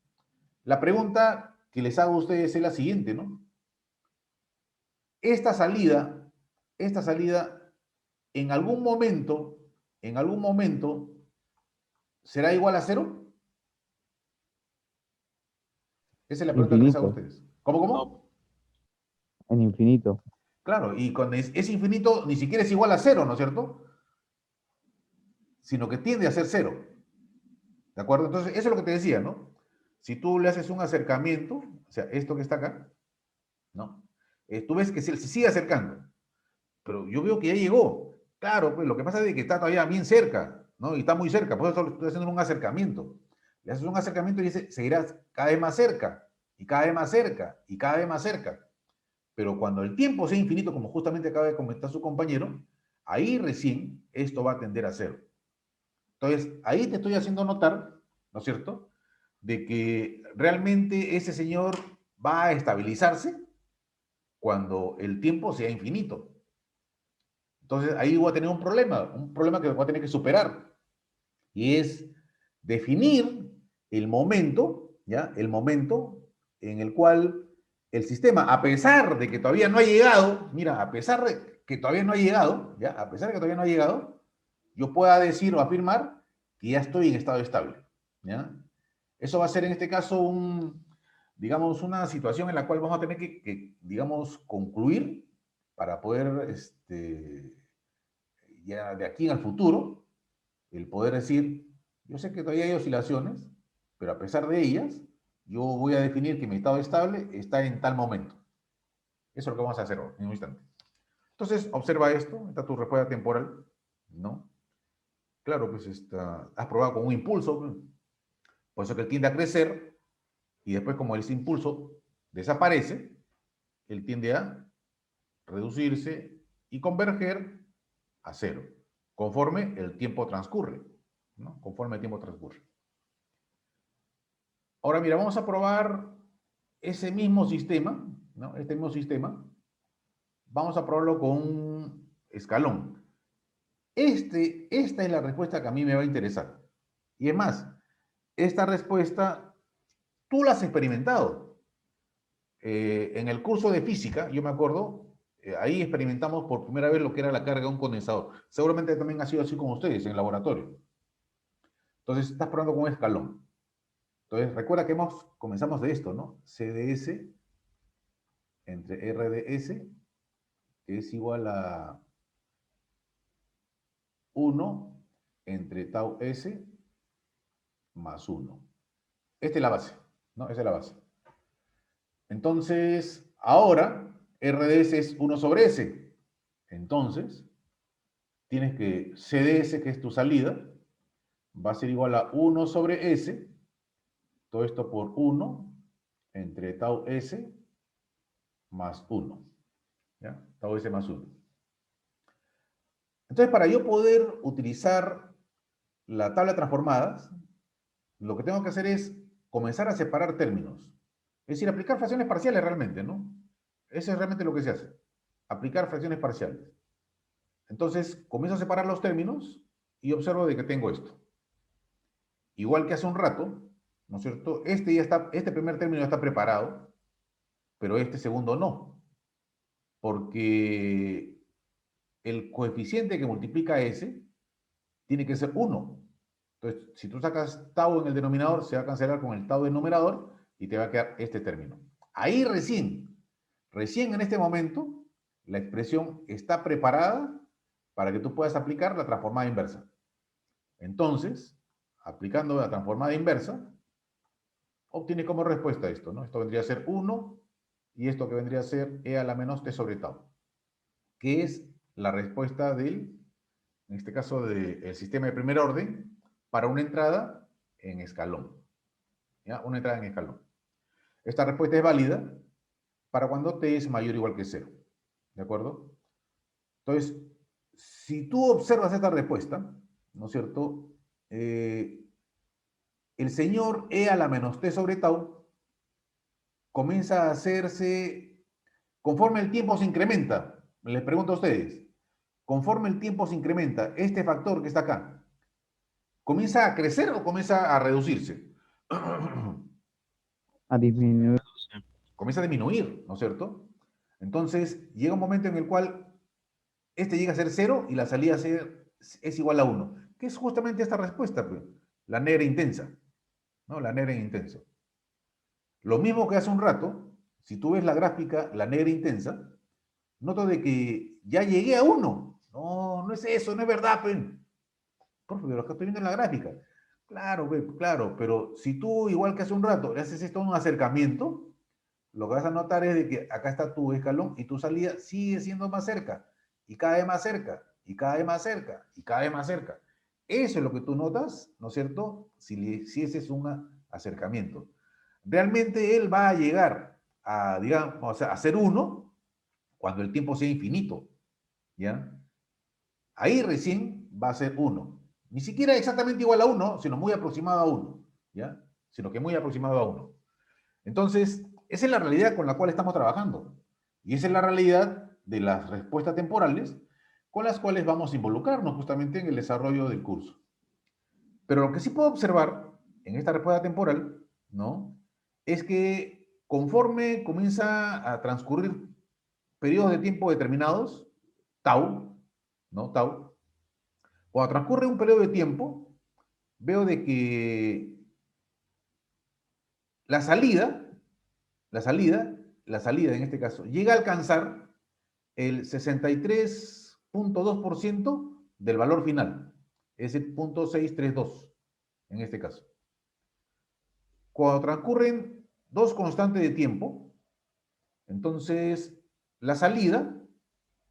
La pregunta que les hago a ustedes es la siguiente, ¿no? Esta salida, en algún momento, ¿será igual a cero? Esa es la pregunta que les hago a Infinito, ustedes. ¿Cómo? en infinito. Claro, y cuando es infinito, ni siquiera es igual a cero, ¿no es cierto? Sino que tiende a ser cero. ¿De acuerdo? Entonces, eso es lo que te decía, ¿no? Si tú le haces un acercamiento, o sea, esto que está acá, ¿no? Tú ves que se sigue acercando, pero yo veo que ya llegó. Claro, pues lo que pasa es que está todavía bien cerca, ¿no? Y está muy cerca, por eso estoy haciendo un acercamiento. Le haces un acercamiento y seguirás cada vez más cerca, y cada vez más cerca, y cada vez más cerca. Pero cuando el tiempo sea infinito, como justamente acaba de comentar su compañero, ahí recién esto va a tender a cero. Entonces, ahí te estoy haciendo notar, ¿no es cierto?, de que realmente ese señor va a estabilizarse cuando el tiempo sea infinito. Entonces, ahí voy a tener un problema que voy a tener que superar, y es definir el momento, ¿ya? El momento en el cual el sistema, a pesar de que todavía no ha llegado, mira, a pesar de que todavía no ha llegado, ¿ya? A pesar de que todavía no ha llegado, yo pueda decir o afirmar que ya estoy en estado estable, ¿ya? Eso va a ser en este caso digamos, una situación en la cual vamos a tener digamos, concluir para poder, ya de aquí al futuro, el poder decir, yo sé que todavía hay oscilaciones, pero a pesar de ellas, yo voy a definir que mi estado estable está en tal momento. Eso es lo que vamos a hacer ahora, en un instante. Entonces, observa esto, está tu respuesta temporal, ¿no? Claro, pues has probado con un impulso, por eso que él tiende a crecer, y después como ese impulso desaparece, él tiende a reducirse y converger a cero, conforme el tiempo transcurre, ¿no? Conforme el tiempo transcurre. Ahora mira, vamos a probar ese mismo sistema, ¿no? Este mismo sistema, vamos a probarlo con un escalón. Esta es la respuesta que a mí me va a interesar. Y es más, esta respuesta tú la has experimentado. En el curso de física, yo me acuerdo, ahí experimentamos por primera vez lo que era la carga de un condensador. Seguramente también ha sido así con ustedes en el laboratorio. Entonces, estás probando con un escalón. Entonces, recuerda que comenzamos de esto, ¿no? CDS entre RDS es igual a 1 entre tau S más 1. Esta es la base, ¿no? Esa es la base. Entonces, ahora, RDS es 1 sobre S. Entonces, tienes que CDS, que es tu salida, va a ser igual a 1 sobre S, todo esto por 1 entre tau S más 1. ¿Ya? Tau S más 1. Entonces, para yo poder utilizar la tabla de transformadas, lo que tengo que hacer es comenzar a separar términos. Es decir, aplicar fracciones parciales realmente, ¿no? Eso es realmente lo que se hace. Aplicar fracciones parciales. Entonces, comienzo a separar los términos y observo de que tengo esto. Igual que hace un rato, ¿no es cierto? Este primer término ya está preparado, pero este segundo no. Porque el coeficiente que multiplica ese tiene que ser 1. Entonces, si tú sacas tau en el denominador, se va a cancelar con el tau del numerador y te va a quedar este término. Ahí recién en este momento, la expresión está preparada para que tú puedas aplicar la transformada inversa. Entonces, aplicando la transformada inversa, obtienes como respuesta esto, ¿no? Esto vendría a ser 1 y esto que vendría a ser e a la menos t sobre tau, que es la respuesta en este caso, del sistema de primer orden para una entrada en escalón. ¿Ya? Una entrada en escalón. Esta respuesta es válida para cuando t es mayor o igual que 0. ¿De acuerdo? Entonces, si tú observas esta respuesta, ¿no es cierto? El señor e a la menos t sobre tau comienza a hacerse conforme el tiempo se incrementa. Les pregunto a ustedes, conforme el tiempo se incrementa, este factor que está acá, ¿comienza a crecer o comienza a reducirse? A disminuir. Comienza a disminuir, ¿no es cierto? Entonces, llega un momento en el cual este llega a ser 0 y la salida es igual a 1, que es justamente esta respuesta, pues, la negra intensa, ¿no? La negra intensa. Lo mismo que hace un rato, si tú ves la gráfica, la negra intensa, noto de que ya llegué a 1. No, no es eso, no es verdad, pues. Profe, pero acá estoy viendo en la gráfica. Claro, claro, pero si tú, igual que hace un rato, le haces esto un acercamiento, lo que vas a notar es de que acá está tu escalón y tu salida sigue siendo más cerca, y cada vez más cerca, y cada vez más cerca, y cada vez más cerca. Eso es lo que tú notas, ¿no es cierto? Si ese es un acercamiento. Realmente él va a llegar a, digamos, o sea, a ser 1 cuando el tiempo sea infinito, ¿ya? Ahí recién va a ser 1. Ni siquiera exactamente igual a 1, sino muy aproximado a 1, ¿ya? Sino que muy aproximado a 1. Entonces, esa es la realidad con la cual estamos trabajando. Y esa es la realidad de las respuestas temporales con las cuales vamos a involucrarnos justamente en el desarrollo del curso. Pero lo que sí puedo observar en esta respuesta temporal, ¿no? Es que conforme comienza a transcurrir periodos de tiempo determinados, tau, ¿no? Tau, cuando transcurre un periodo de tiempo, veo de que la salida, la salida, la salida en este caso, llega a alcanzar el 63.2% del valor final, es el 0.632 en este caso. Cuando transcurren dos constantes de tiempo, entonces la salida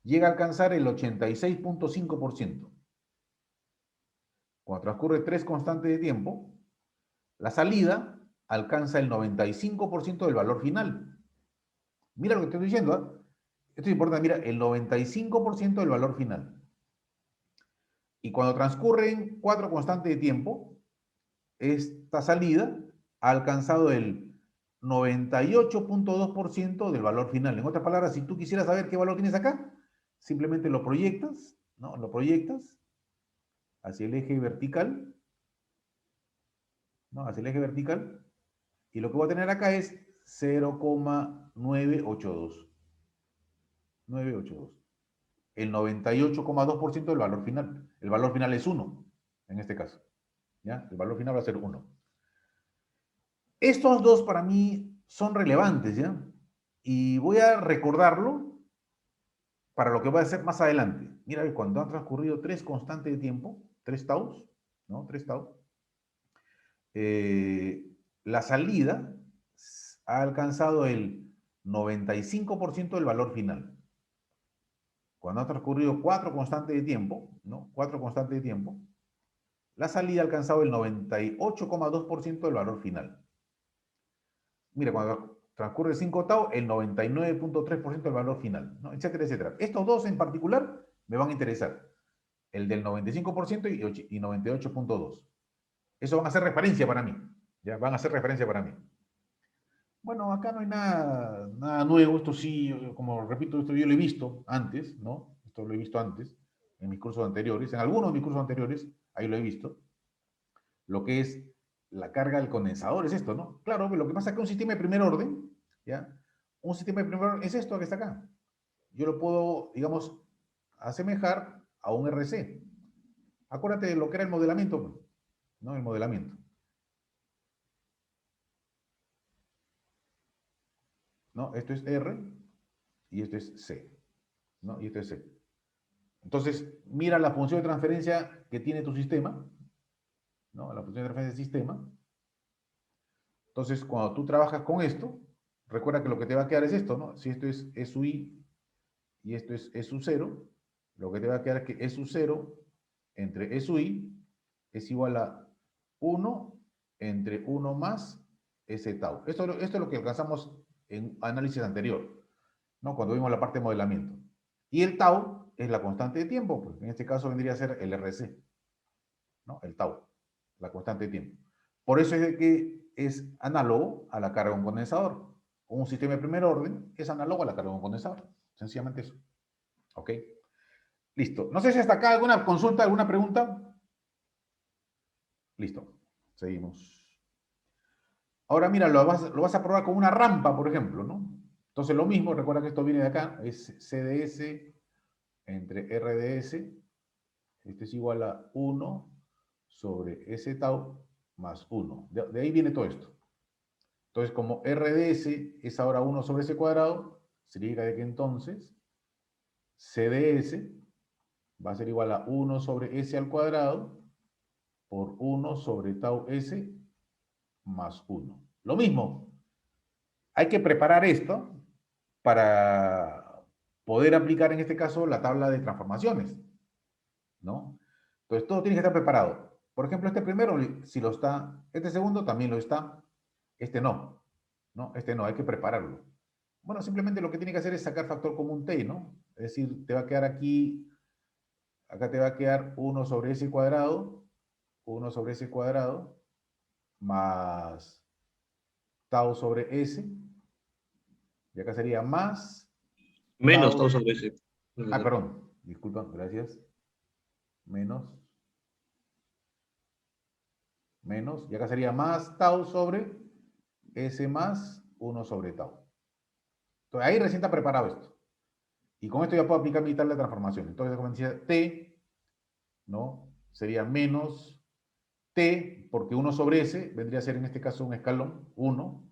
llega a alcanzar el 86.5%. Cuando transcurre tres constantes de tiempo, la salida alcanza el 95% del valor final. Mira lo que te estoy diciendo, ¿eh? Esto es importante, mira, el 95% del valor final. Y cuando transcurren cuatro constantes de tiempo, esta salida ha alcanzado el 98.2% del valor final. En otras palabras, si tú quisieras saber qué valor tienes acá, simplemente lo proyectas, ¿no? Lo proyectas hacia el eje vertical, ¿no? Hacia el eje vertical, y lo que voy a tener acá es 0,982. 982. El 98,2% del valor final. El valor final es 1, en este caso. ¿Ya? El valor final va a ser 1. Estos dos para mí son relevantes, ¿ya? Y voy a recordarlo para lo que voy a hacer más adelante. Mira, cuando han transcurrido tres constantes de tiempo, tres taus, ¿no? Tres taus, la salida ha alcanzado el 95% del valor final. Cuando han transcurrido cuatro constantes de tiempo, ¿no? Cuatro constantes de tiempo, la salida ha alcanzado el 98,2% del valor final. Mira, cuando transcurre 5 tau, el 99.3% del valor final, ¿no? Etcétera, etcétera. Estos dos en particular me van a interesar. El del 95% y 98.2%. Eso van a ser referencia para mí. Ya van a ser referencia para mí. Bueno, acá no hay nada nuevo. Esto sí, como repito, esto yo lo he visto antes, ¿no? Esto lo he visto antes, en mis cursos anteriores. En algunos de mis cursos anteriores, ahí lo he visto. Lo que es la carga del condensador es esto, ¿no? Claro, lo que pasa es que un sistema de primer orden, ¿ya? Un sistema de primer orden es esto que está acá. Yo lo puedo, digamos, asemejar a un RC. Acuérdate de lo que era el modelamiento, ¿no? El modelamiento. ¿No? Esto es R y esto es C, ¿no? Y esto es C. Entonces, mira la función de transferencia que tiene tu sistema, ¿no? La función de transferencia del sistema. Entonces, cuando tú trabajas con esto, recuerda que lo que te va a quedar es esto, ¿no? Si esto es E sub I y esto es E sub 0, lo que te va a quedar es que E sub 0 entre E sub I es igual a 1 entre 1 más S tau. Esto es lo que alcanzamos en análisis anterior, ¿no? Cuando vimos la parte de modelamiento. Y el tau es la constante de tiempo, pues en este caso vendría a ser el RC, ¿no? El tau, la constante de tiempo. Por eso es que es análogo a la carga de un condensador. Un sistema de primer orden es análogo a la carga de un condensador. Sencillamente eso. ¿Ok? Listo. No sé si hasta acá alguna consulta, alguna pregunta. Listo. Seguimos. Ahora mira, lo vas a probar con una rampa, por ejemplo, ¿no? Entonces lo mismo, recuerda que esto viene de acá, es CDS entre RDS, esto es igual a 1 sobre S tau más 1. De ahí viene todo esto. Entonces, como RDS es ahora 1 sobre S cuadrado, significa de que entonces CDS va a ser igual a 1 sobre S al cuadrado por 1 sobre tau S más 1. Lo mismo, hay que preparar esto para poder aplicar en este caso la tabla de transformaciones, ¿no? Entonces todo tiene que estar preparado. Por ejemplo, este primero si lo está, este segundo también lo está, este no, ¿no? Este no, hay que prepararlo. Bueno, simplemente lo que tiene que hacer es sacar factor común t, ¿no? Es decir, te va a quedar aquí, acá te va a quedar 1 sobre s cuadrado, 1 sobre s cuadrado, más tau sobre s, y acá sería más Menos tau, tau sobre S. perdón, disculpa, gracias, menos, y acá sería más tau sobre s más 1 sobre tau. Entonces ahí recién está preparado esto. Y con esto ya puedo aplicar mi tabla de transformación. Entonces, como decía, t, ¿no? Sería menos t, porque 1 sobre s vendría a ser en este caso un escalón, 1,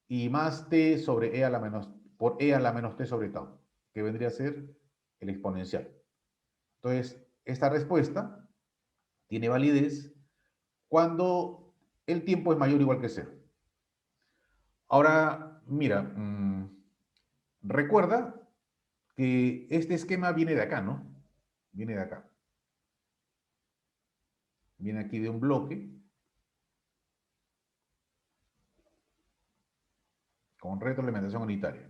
y más t sobre e a la menos, por e a la menos t sobre tau, que vendría a ser el exponencial. Entonces, esta respuesta tiene validez cuando el tiempo es mayor o igual que 0. Ahora, mira, recuerda que este esquema viene de acá, ¿no? Viene de acá. Viene aquí de un bloque con retroalimentación unitaria.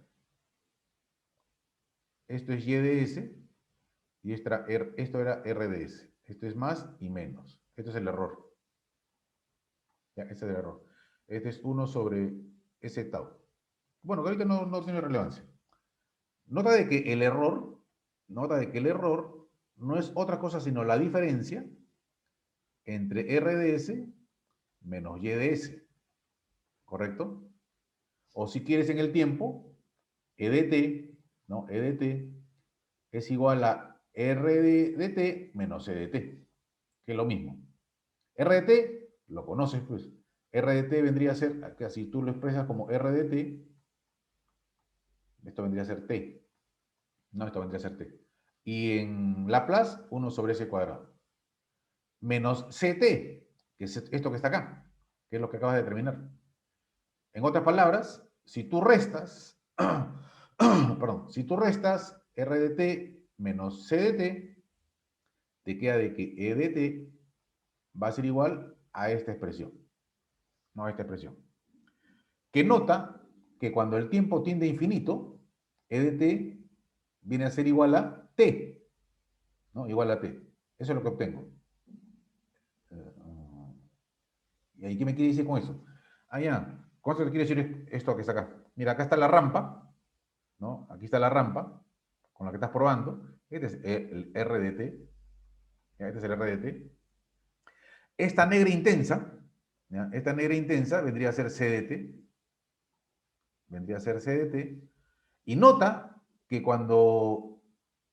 Esto es y de s y esto era r de s. Esto es más y menos. Esto es el error. Ya, este es el error. Este es 1 sobre s tau. Bueno, que ahorita no tiene relevancia. Nota de que el error no es otra cosa sino la diferencia entre r de s menos y de s. ¿Correcto? O si quieres en el tiempo, e de t, ¿no? E de t es igual a r de t menos e de t, que es lo mismo. R de t, lo conoces pues. R de t vendría a ser, si tú lo expresas como R de t, esto vendría a ser t. No, esto vendría a ser t. Y en Laplace, 1 sobre s cuadrado. Menos ct, que es esto que está acá, que es lo que acabas de determinar. En otras palabras, si tú restas, perdón, si tú restas r de t menos c de t, te queda de que e de t va a ser igual a esta expresión. No a esta expresión. Que nota que cuando el tiempo tiende a infinito, e de t viene a ser igual a t, ¿no? Igual a t. Eso es lo que obtengo. ¿Y ahí qué me quiere decir con eso? Ah, ya. ¿Con esto te quiere decir esto que está acá? Mira, acá está la rampa, ¿no? Aquí está la rampa con la que estás probando. Este es el r de t. Este es el r de t. Esta negra intensa, ¿ya? Esta negra intensa vendría a ser c de t. Vendría a ser c de t. Y nota que cuando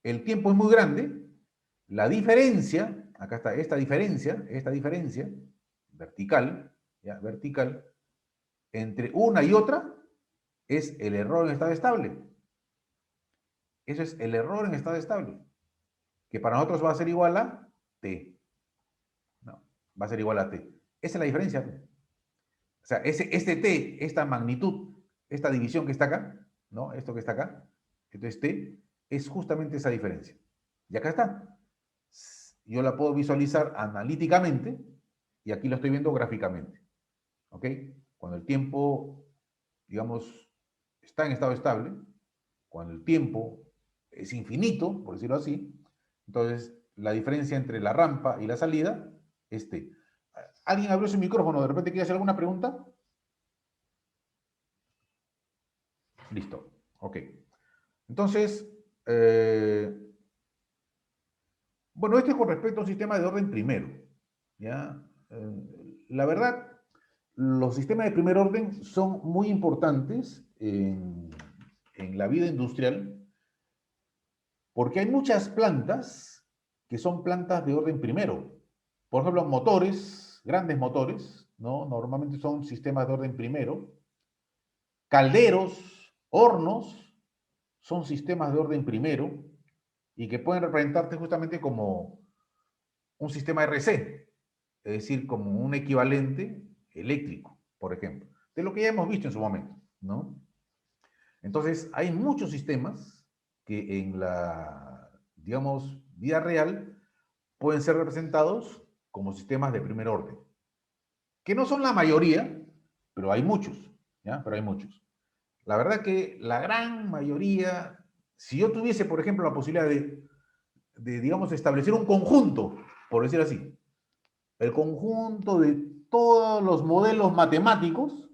el tiempo es muy grande, la diferencia, acá está esta diferencia vertical, ¿ya? Vertical, entre una y otra, es el error en estado estable. Eso es el error en estado estable, que para nosotros va a ser igual a t. No, va a ser igual a t. Esa es la diferencia. O sea, este t, esta magnitud, esta división que está acá, ¿no? Esto que está acá, entonces t es justamente esa diferencia. Y acá está. Yo la puedo visualizar analíticamente y aquí lo estoy viendo gráficamente. ¿Ok? Cuando el tiempo, digamos, está en estado estable, cuando el tiempo es infinito, por decirlo así, entonces la diferencia entre la rampa y la salida es t. ¿Alguien abrió su micrófono? ¿De repente quiere hacer alguna pregunta? Listo. Ok. Entonces, bueno, esto es con respecto a un sistema de orden primero. ¿Ya? La verdad, los sistemas de primer orden son muy importantes en la vida industrial porque hay muchas plantas que son plantas de orden primero. Por ejemplo, motores, grandes motores, ¿no? Normalmente son sistemas de orden primero. Calderos, hornos, son sistemas de orden primero y que pueden representarte justamente como un sistema RC, es decir, como un equivalente eléctrico, por ejemplo, de lo que ya hemos visto en su momento, ¿no? Entonces, hay muchos sistemas que en la, digamos, vida real pueden ser representados como sistemas de primer orden, que no son la mayoría, pero hay muchos, ¿ya? Pero hay muchos. La verdad que la gran mayoría, si yo tuviese, por ejemplo, la posibilidad digamos, establecer un conjunto, por decir así, el conjunto de todos los modelos matemáticos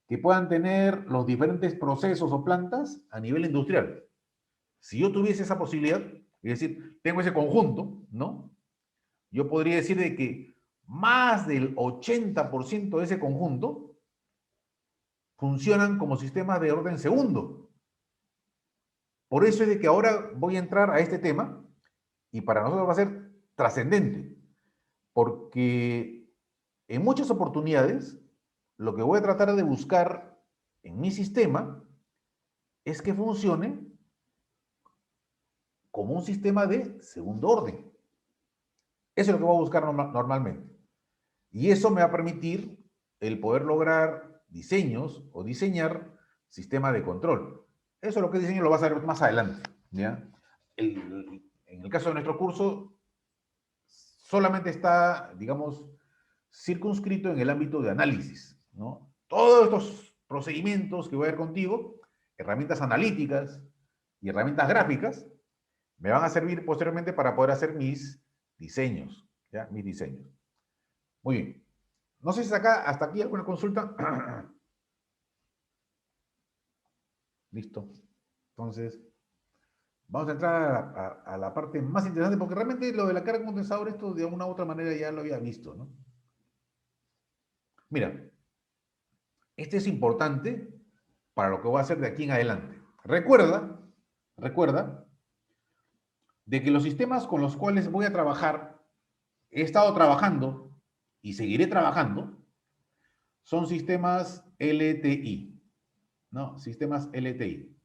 que puedan tener los diferentes procesos o plantas a nivel industrial. Si yo tuviese esa posibilidad, es decir, tengo ese conjunto, ¿no? Yo podría decir de que más del 80% de ese conjunto funcionan como sistemas de orden segundo. Por eso es de que ahora voy a entrar a este tema y para nosotros va a ser trascendente, porque en muchas oportunidades lo que voy a tratar de buscar en mi sistema es que funcione como un sistema de segundo orden. Eso es lo que voy a buscar normalmente. Y eso me va a permitir el poder lograr diseños o diseñar sistemas de control. Eso es lo que diseño lo vas a ver más adelante, ¿ya? En el caso de nuestro curso, solamente está, digamos, circunscrito en el ámbito de análisis, ¿no? Todos estos procedimientos que voy a ver contigo, herramientas analíticas y herramientas gráficas, me van a servir posteriormente para poder hacer mis diseños, ¿ya? Mis diseños. Muy bien. No sé si hasta aquí alguna consulta. Listo. Entonces, vamos a entrar a la parte más interesante, porque realmente lo de la carga condensador, esto de alguna u otra manera ya lo había visto, ¿no? Mira, este es importante para lo que voy a hacer de aquí en adelante. Recuerda de que los sistemas con los cuales voy a trabajar, he estado trabajando y seguiré trabajando, son sistemas LTI, ¿no? Sistemas LTI.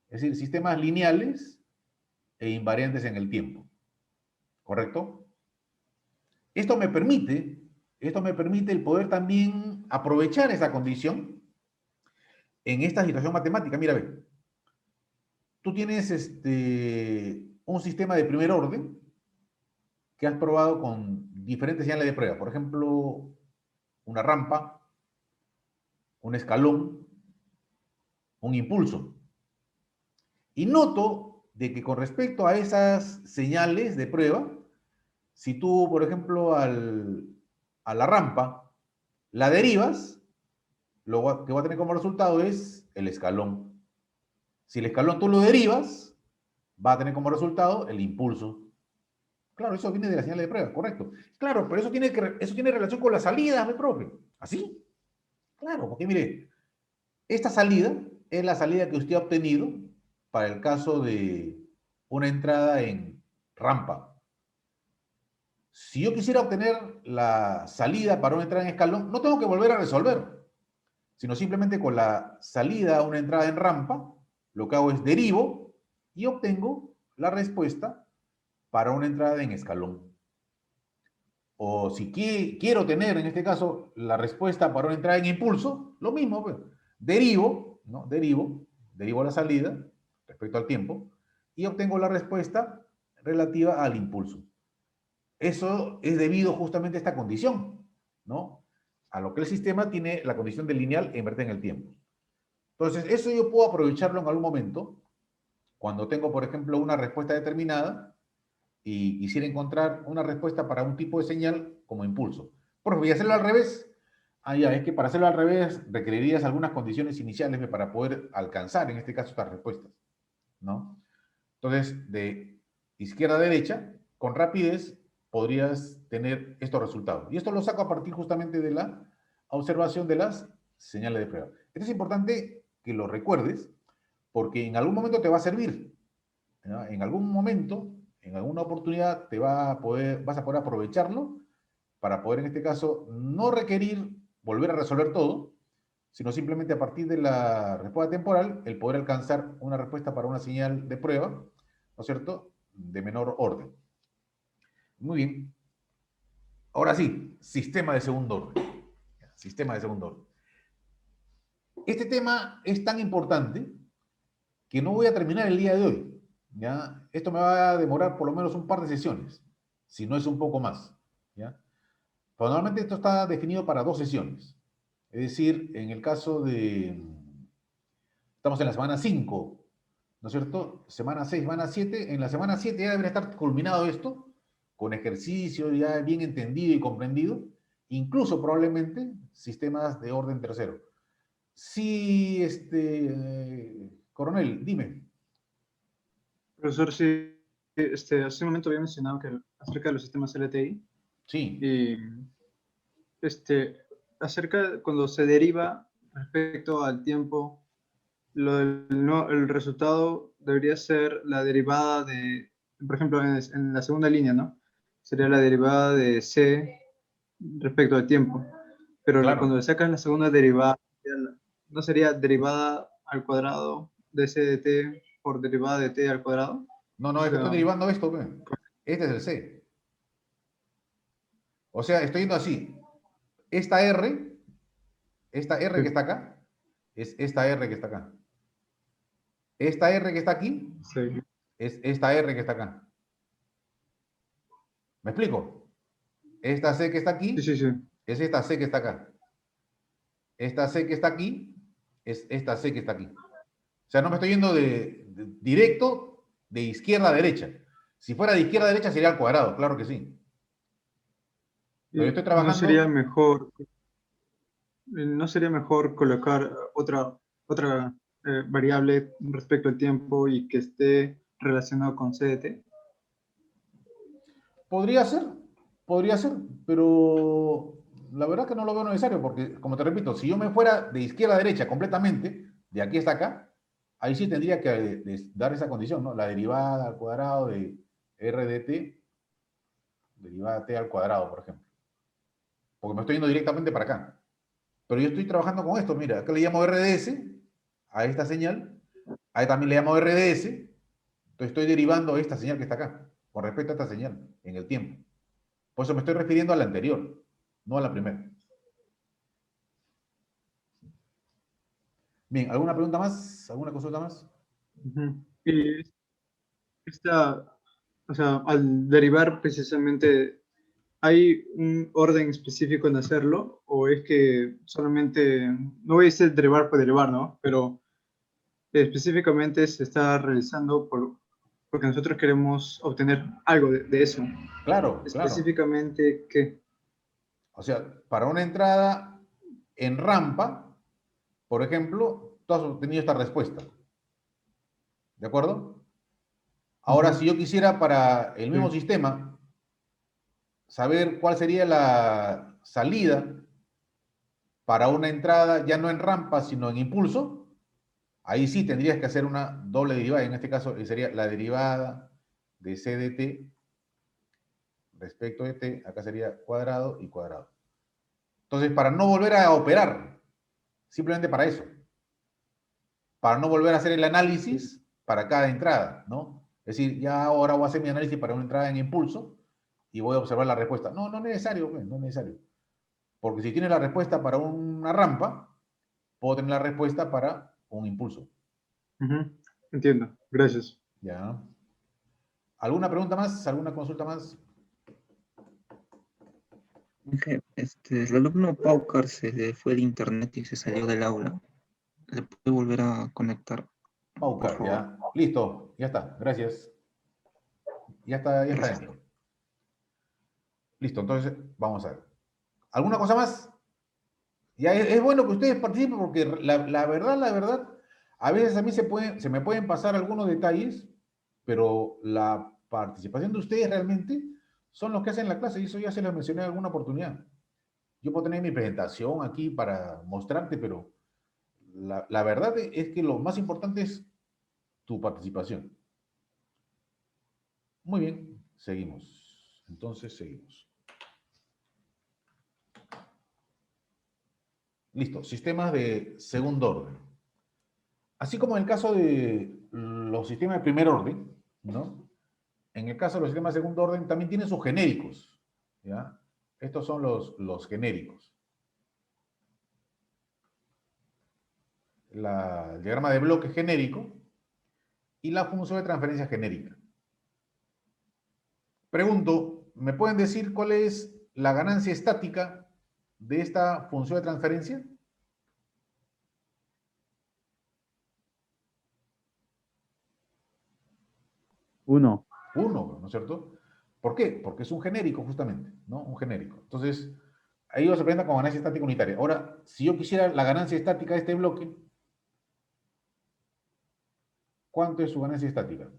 Es decir, sistemas lineales e invariantes en el tiempo. ¿Correcto? Esto me permite, esto me permite el poder también aprovechar esa condición en esta situación matemática. Mira, ve, tú tienes un sistema de primer orden que has probado con diferentes señales de prueba. Por ejemplo, una rampa, un escalón, un impulso. Y noto de que con respecto a esas señales de prueba, si tú, por ejemplo, a la rampa la derivas, lo que va a tener como resultado es el escalón. Si el escalón tú lo derivas, va a tener como resultado el impulso. Claro, eso viene de la señal de prueba, correcto. Claro, pero eso tiene relación con la salida, mi profe. ¿Así? Claro, porque mire, esta salida es la salida que usted ha obtenido para el caso de una entrada en rampa. Si yo quisiera obtener la salida para una entrada en escalón, no tengo que volver a resolver, sino simplemente con la salida a una entrada en rampa, lo que hago es derivo y obtengo la respuesta para una entrada en escalón. O si quiero tener, en este caso, la respuesta para una entrada en impulso, lo mismo, pues. Derivo, ¿no? Derivo la salida respecto al tiempo y obtengo la respuesta relativa al impulso. Eso es debido justamente a esta condición, ¿no? A lo que el sistema tiene la condición de lineal e invertida en el tiempo. Entonces, eso yo puedo aprovecharlo en algún momento, cuando tengo, por ejemplo, una respuesta determinada y quisiera encontrar una respuesta para un tipo de señal como impulso. Por ejemplo, voy a hacerlo al revés. Ah, ya, es que para hacerlo al revés requerirías algunas condiciones iniciales para poder alcanzar, en este caso, estas respuestas, ¿no? Entonces, de izquierda a derecha, con rapidez, podrías tener estos resultados. Y esto lo saco a partir justamente de la observación de las señales de prueba. Esto es importante que lo recuerdes, porque en algún momento te va a servir, ¿no? En algún momento, en alguna oportunidad, vas a poder aprovecharlo para poder, en este caso, no requerir volver a resolver todo, sino simplemente a partir de la respuesta temporal, el poder alcanzar una respuesta para una señal de prueba, ¿no es cierto?, de menor orden. Muy bien. Ahora sí, sistema de segundo orden. Sistema de segundo orden. Este tema es tan importante que no voy a terminar el día de hoy. ¿Ya? Esto me va a demorar por lo menos un par de sesiones, si no es un poco más. ¿Ya? Pero normalmente esto está definido para 2 sesiones. Es decir, en el caso de... Estamos en la semana 5, ¿no es cierto? Semana 6, semana 7. En la semana 7 ya debería estar culminado esto, con ejercicio ya bien entendido y comprendido, incluso probablemente sistemas de orden tercero. Sí, coronel, dime. Profesor, sí, hace un momento había mencionado que acerca de los sistemas LTI Sí, y acerca cuando se deriva respecto al tiempo, el resultado debería ser la derivada de, por ejemplo, en la segunda línea, ¿no? Sería la derivada de C respecto al tiempo. Pero claro. cuando le sacas la segunda derivada, ¿no sería derivada al cuadrado de C de t por derivada de t al cuadrado? No, O es que estoy sea, derivando esto, pe. Este es el C. O sea, estoy yendo así. Esta R que sí, está acá, es esta R que está acá. Esta R que está aquí, sí, es esta R que está acá. ¿Me explico? Esta C que está sí, aquí, sí, sí. es esta C que está acá. Esta C que está aquí, es esta C que está aquí. O sea, no me estoy yendo directo de izquierda a derecha. Si fuera de izquierda a derecha sería al cuadrado, claro que sí. Pero yo estoy ¿No sería trabajando, mejor, no sería mejor colocar otra variable respecto al tiempo y que esté relacionado con C de t? podría ser, podría ser, pero la verdad que no lo veo necesario, porque, como te repito, si yo me fuera de izquierda a derecha completamente, de aquí hasta acá, ahí sí tendría que dar esa condición, ¿no? La derivada al cuadrado de r de t, derivada de t al cuadrado, por ejemplo. Porque me estoy yendo directamente para acá. Pero yo estoy trabajando con esto, mira, acá le llamo RDS a esta señal, ahí también le llamo RDS, entonces estoy derivando esta señal que está acá, con respecto a esta señal, en el tiempo. Por eso me estoy refiriendo a la anterior, no a la primera. Bien, ¿alguna pregunta más? ¿Alguna consulta más? Ujú. Y o sea, al derivar precisamente, ¿hay un orden específico en hacerlo? ¿O es que solamente, no voy a decir derivar por derivar, ¿no? Pero específicamente se está realizando porque nosotros queremos obtener algo de eso. Claro, claro. Específicamente, ¿qué? O sea, para una entrada en rampa, por ejemplo, tú has obtenido esta respuesta. ¿De acuerdo? Ahora, Ujú, si yo quisiera para el mismo sí. sistema saber cuál sería la salida para una entrada ya no en rampa, sino en impulso, ahí sí tendrías que hacer una doble derivada. En este caso sería la derivada de c de t respecto de t, acá sería cuadrado y cuadrado. Entonces, para no volver a operar, simplemente para eso, para no volver a hacer el análisis para cada entrada, ¿no? Es decir, ya ahora voy a hacer mi análisis para una entrada en impulso y voy a observar la respuesta. No, no es necesario, no es necesario. Porque si tienes la respuesta para una rampa, puedo tener la respuesta para un impulso. Ujú, entiendo, gracias. ¿Ya? ¿Alguna pregunta más? ¿Alguna consulta más? El alumno Paucar se le fue el internet y se salió del aula. ¿Le puede volver a conectar, por Paucar, favor? ya. Listo, ya está. Gracias. Ya está Gracias. dentro. Listo, entonces vamos a ver. ¿Alguna cosa más? Ya es bueno que ustedes participen porque la verdad, a veces a mí se me pueden pasar algunos detalles, pero la participación de ustedes realmente son los que hacen la clase y eso ya se los mencioné en alguna oportunidad. yo puedo tener mi presentación aquí para mostrarte, pero la verdad es que lo más importante es tu participación. Muy bien, seguimos. Entonces, seguimos. Listo, sistemas de segundo orden. Así como en el caso de los sistemas de primer orden, ¿no? En el caso de los sistemas de segundo orden también tienen sus genéricos, ¿ya? Estos son los genéricos. El diagrama de bloque genérico y la función de transferencia genérica. Pregunto, ¿me pueden decir cuál es la ganancia estática de esta función de transferencia? Uno. 1, ¿no es cierto? ¿Por qué? Porque es un genérico, justamente, ¿no? Un genérico. Entonces, ahí se presenta como ganancia estática unitaria. Ahora, si yo quisiera la ganancia estática de este bloque, ¿cuánto es su ganancia estática?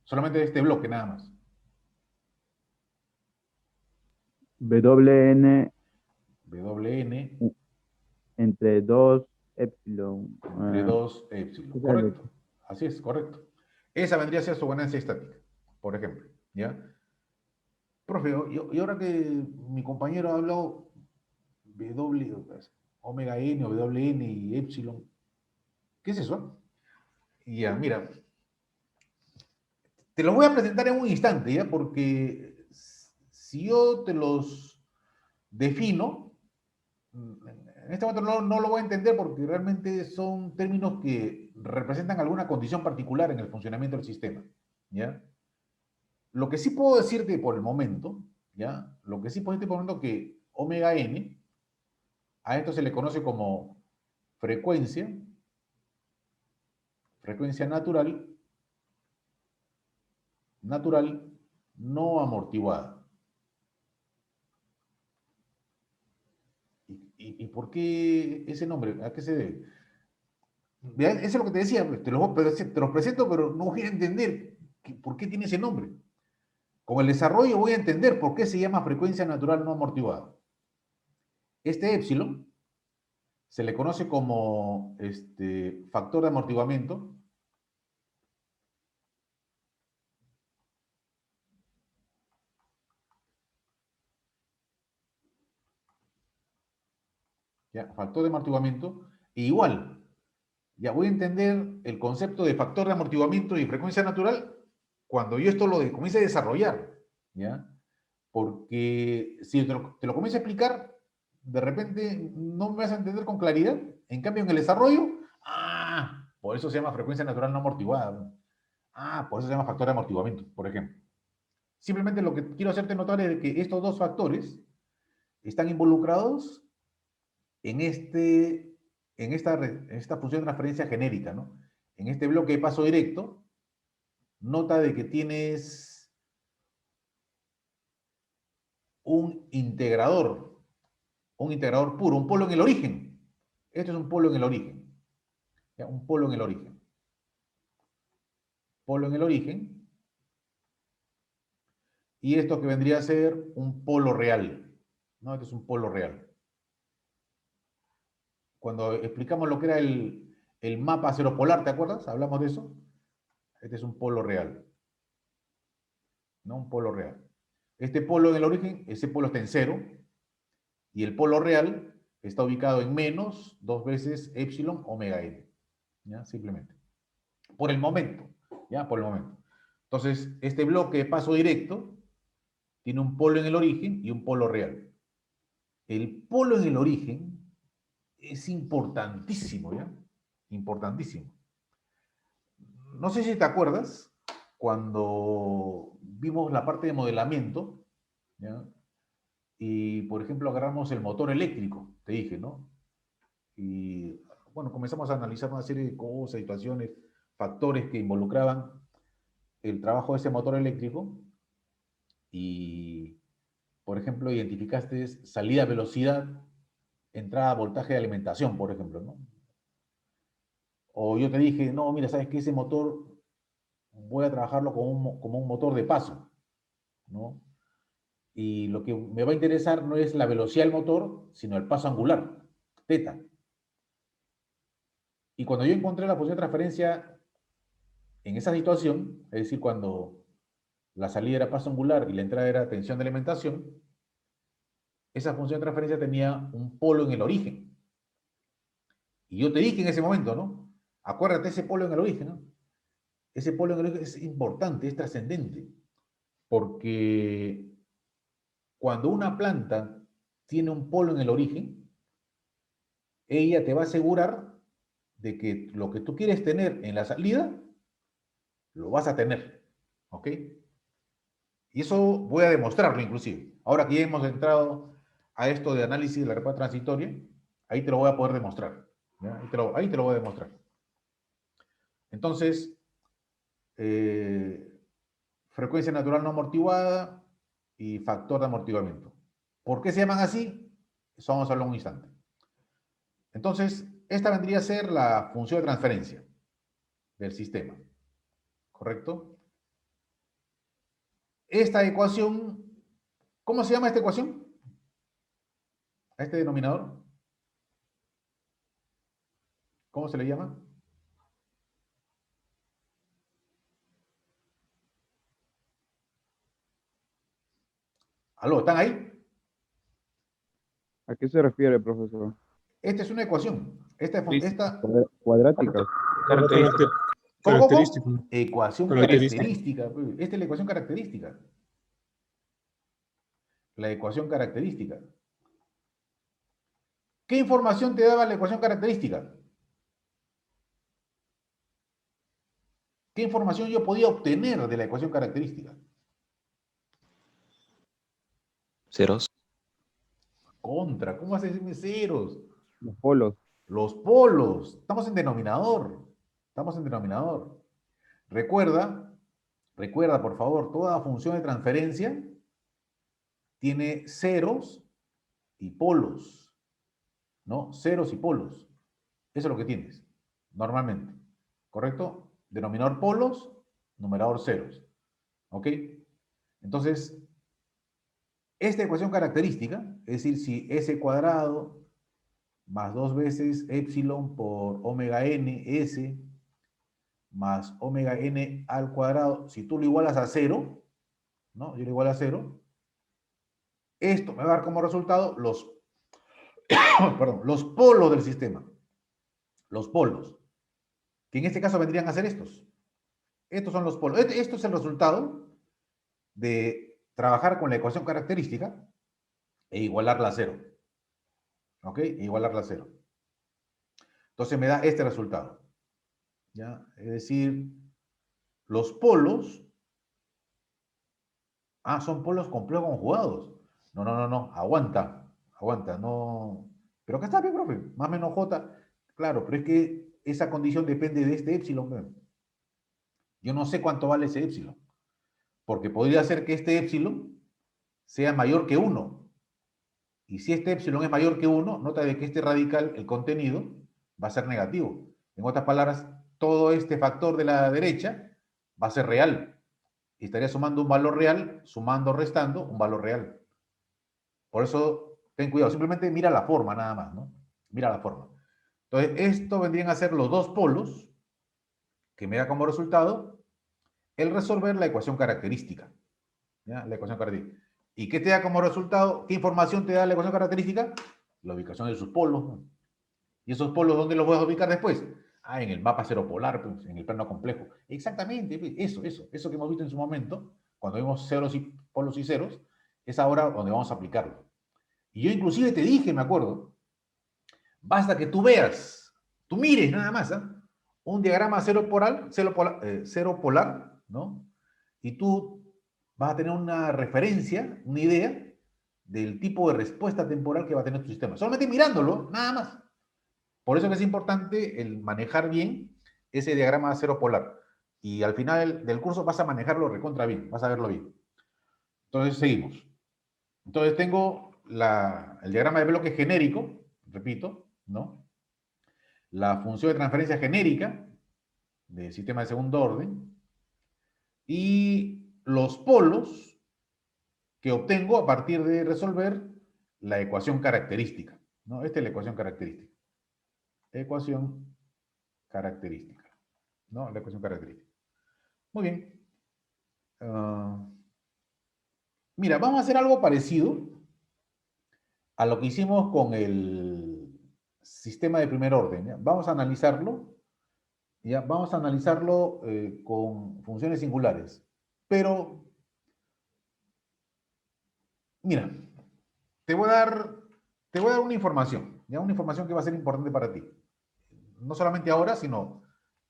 Solamente de este bloque, nada más. WN WN entre 2 epsilon. entre 2 epsilon. Claro. Correcto. Así es, correcto. Esa vendría a ser su ganancia estática, por ejemplo. ¿Ya? Profe, y ahora que mi compañero ha hablado omega n o WN y epsilon, ¿qué es eso? Ya, mira, te los voy a presentar en un instante, ¿ya? Porque si yo te los defino, en este momento no lo voy a entender porque realmente son términos que representan alguna condición particular en el funcionamiento del sistema, ¿ya? Lo que sí puedo decirte por el momento, ¿ya? Lo que sí puedo decirte por el momento que omega n, a esto se le conoce como frecuencia natural no amortiguada. ¿Y por qué ese nombre? ¿A qué se debe? Eso es lo que te decía, te los presento, pero no voy a entender por qué tiene ese nombre. Con el desarrollo voy a entender por qué se llama frecuencia natural no amortiguada. Este épsilon se le conoce como factor de amortiguamiento. ¿Ya? Factor de amortiguamiento. E igual, ya voy a entender el concepto de factor de amortiguamiento y frecuencia natural cuando yo esto lo comience a desarrollar, ¿ya? Porque si te lo comienzo a explicar, de repente no me vas a entender con claridad. En cambio, en el desarrollo, por eso se llama frecuencia natural no amortiguada. Por eso se llama factor de amortiguamiento, por ejemplo. Simplemente lo que quiero hacerte notar es que estos dos factores están involucrados en esta función de transferencia genérica, ¿no? En este bloque de paso directo, nota de que tienes un integrador puro, un polo en el origen. Esto es un polo en el origen. ¿Ya? Un polo en el origen. Polo en el origen. Y esto que vendría a ser un polo real. ¿No? Este es un polo real. Cuando explicamos lo que era el mapa ceropolar, ¿te acuerdas? Hablamos de eso. Este es un polo real. ¿No? Un polo real. Este polo en el origen, ese polo está en 0. Y el polo real está ubicado en menos 2 veces epsilon omega n. ¿Ya? Simplemente. Por el momento. ¿Ya? Por el momento. Entonces, este bloque de paso directo tiene un polo en el origen y un polo real. El polo en el origen es importantísimo, ¿ya? Importantísimo. No sé si te acuerdas cuando vimos la parte de modelamiento, ¿ya? Y, por ejemplo, agarramos el motor eléctrico, te dije, ¿no? Y, bueno, comenzamos a analizar una serie de cosas, situaciones, factores que involucraban el trabajo de ese motor eléctrico y, por ejemplo, identificaste salida velocidad, entrada voltaje de alimentación, por ejemplo, ¿no? O yo te dije, no, mira, ¿sabes qué? Ese motor voy a trabajarlo como un motor de paso, ¿no? Y lo que me va a interesar no es la velocidad del motor, sino el paso angular, teta. Y cuando yo encontré la función de transferencia en esa situación, es decir, cuando la salida era paso angular y la entrada era tensión de alimentación, esa función de transferencia tenía un polo en el origen. Y yo te dije en ese momento, ¿no? Acuérdate ese polo en el origen, ¿no? Ese polo en el origen es importante, es trascendente, porque cuando una planta tiene un polo en el origen, ella te va a asegurar de que lo que tú quieres tener en la salida, lo vas a tener, ¿ok? Y eso voy a demostrarlo inclusive. Ahora que ya hemos entrado a esto de análisis de la respuesta transitoria, ahí te lo voy a poder demostrar. ¿Ya? Ahí te lo voy a demostrar. Entonces, frecuencia natural no amortiguada y factor de amortiguamiento. ¿Por qué se llaman así? Eso vamos a hablar en un instante. Entonces, esta vendría a ser la función de transferencia del sistema. ¿Correcto? Esta ecuación, ¿cómo se llama esta ecuación? ¿A este denominador? ¿Cómo se le llama? ¿Aló? ¿Están ahí? ¿A qué se refiere, profesor? Esta es una ecuación. Cuadrática. Característica. Ecuación Característica. característica. Esta es la ecuación característica. La ecuación característica. ¿Qué información te daba la ecuación característica? ¿Qué información yo podía obtener de la ecuación característica? Ceros. Contra, ¿cómo vas a decirme ceros? Los polos. Los polos. Estamos en denominador. Estamos en denominador. Recuerda, por favor, toda función de transferencia tiene ceros y polos, ¿no? Ceros y polos. Eso es lo que tienes, normalmente. ¿Correcto? Denominador polos, numerador ceros. ¿Ok? Entonces, esta ecuación característica, es decir, si s cuadrado más 2 veces epsilon por omega n s más omega n al cuadrado, si tú lo igualas a 0, ¿no? Yo lo igualo a 0, esto me va a dar como resultado los polos del sistema. Los polos. Que en este caso vendrían a ser estos. Estos son los polos. Esto es el resultado de trabajar con la ecuación característica e igualarla a 0. ¿Ok? E igualarla a 0. Entonces me da este resultado. ¿Ya? Es decir, los polos... Ah, son polos complejos conjugados. No. Aguanta. No... Pero acá está bien, profe. Más o menos J. Claro, pero es que esa condición depende de este épsilon. Yo no sé cuánto vale ese épsilon. Porque podría ser que este épsilon sea mayor que 1. Y si este épsilon es mayor que 1, nota de que este radical, el contenido, va a ser negativo. En otras palabras, todo este factor de la derecha va a ser real. Y estaría sumando un valor real, sumando, restando un valor real. Por eso, ten cuidado. Simplemente mira la forma nada más, ¿no? Mira la forma. Entonces, esto vendrían a ser los dos polos que me da como resultado el resolver la ecuación característica. ¿Ya? La ecuación característica. ¿Y qué te da como resultado? ¿Qué información te da la ecuación característica? La ubicación de sus polos, ¿no? ¿Y esos polos dónde los voy a ubicar después? Ah, en el mapa ceropolar, pues, en el plano complejo. Exactamente, pues, eso que hemos visto en su momento, cuando vimos ceros y polos y ceros, es ahora donde vamos a aplicarlo. Y yo inclusive te dije, me acuerdo, basta que tú veas, tú mires nada más, ¿eh? Un diagrama cero polar, ¿no? Y tú vas a tener una referencia, una idea del tipo de respuesta temporal que va a tener tu sistema. Solamente mirándolo, nada más. Por eso que es importante el manejar bien ese diagrama cero polar. Y al final del curso vas a manejarlo recontra bien, vas a verlo bien. Entonces, seguimos. Entonces, tengo el diagrama de bloque genérico, repito, ¿no? La función de transferencia genérica del sistema de segundo orden. y los polos que obtengo a partir de resolver la ecuación característica, ¿no? Esta es la ecuación característica. Ecuación característica, ¿no? La ecuación característica. Muy bien. Mira, vamos a hacer algo parecido a lo que hicimos con el sistema de primer orden, ¿ya? Vamos a analizarlo, ¿ya? Vamos a analizarlo con funciones singulares. Pero, mira, te voy a dar una información, ¿ya? Una información que va a ser importante para ti. No solamente ahora, sino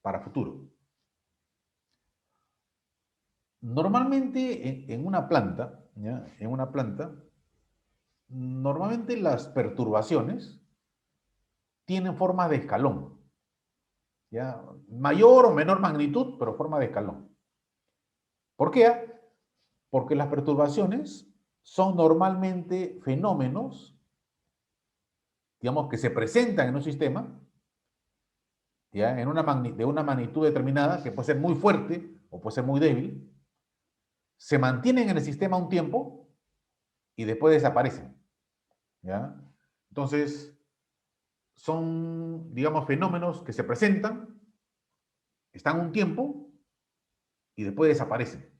para futuro. Normalmente en una planta, ¿ya? En una planta, normalmente las perturbaciones tienen forma de escalón, ¿ya? Mayor o menor magnitud, pero forma de escalón. ¿Por qué? Porque las perturbaciones son normalmente fenómenos, digamos, que se presentan en un sistema, ¿ya? De una magnitud determinada, que puede ser muy fuerte o puede ser muy débil, se mantienen en el sistema un tiempo y después desaparecen, ¿ya? Entonces, son, digamos, fenómenos que se presentan, están un tiempo y después desaparecen,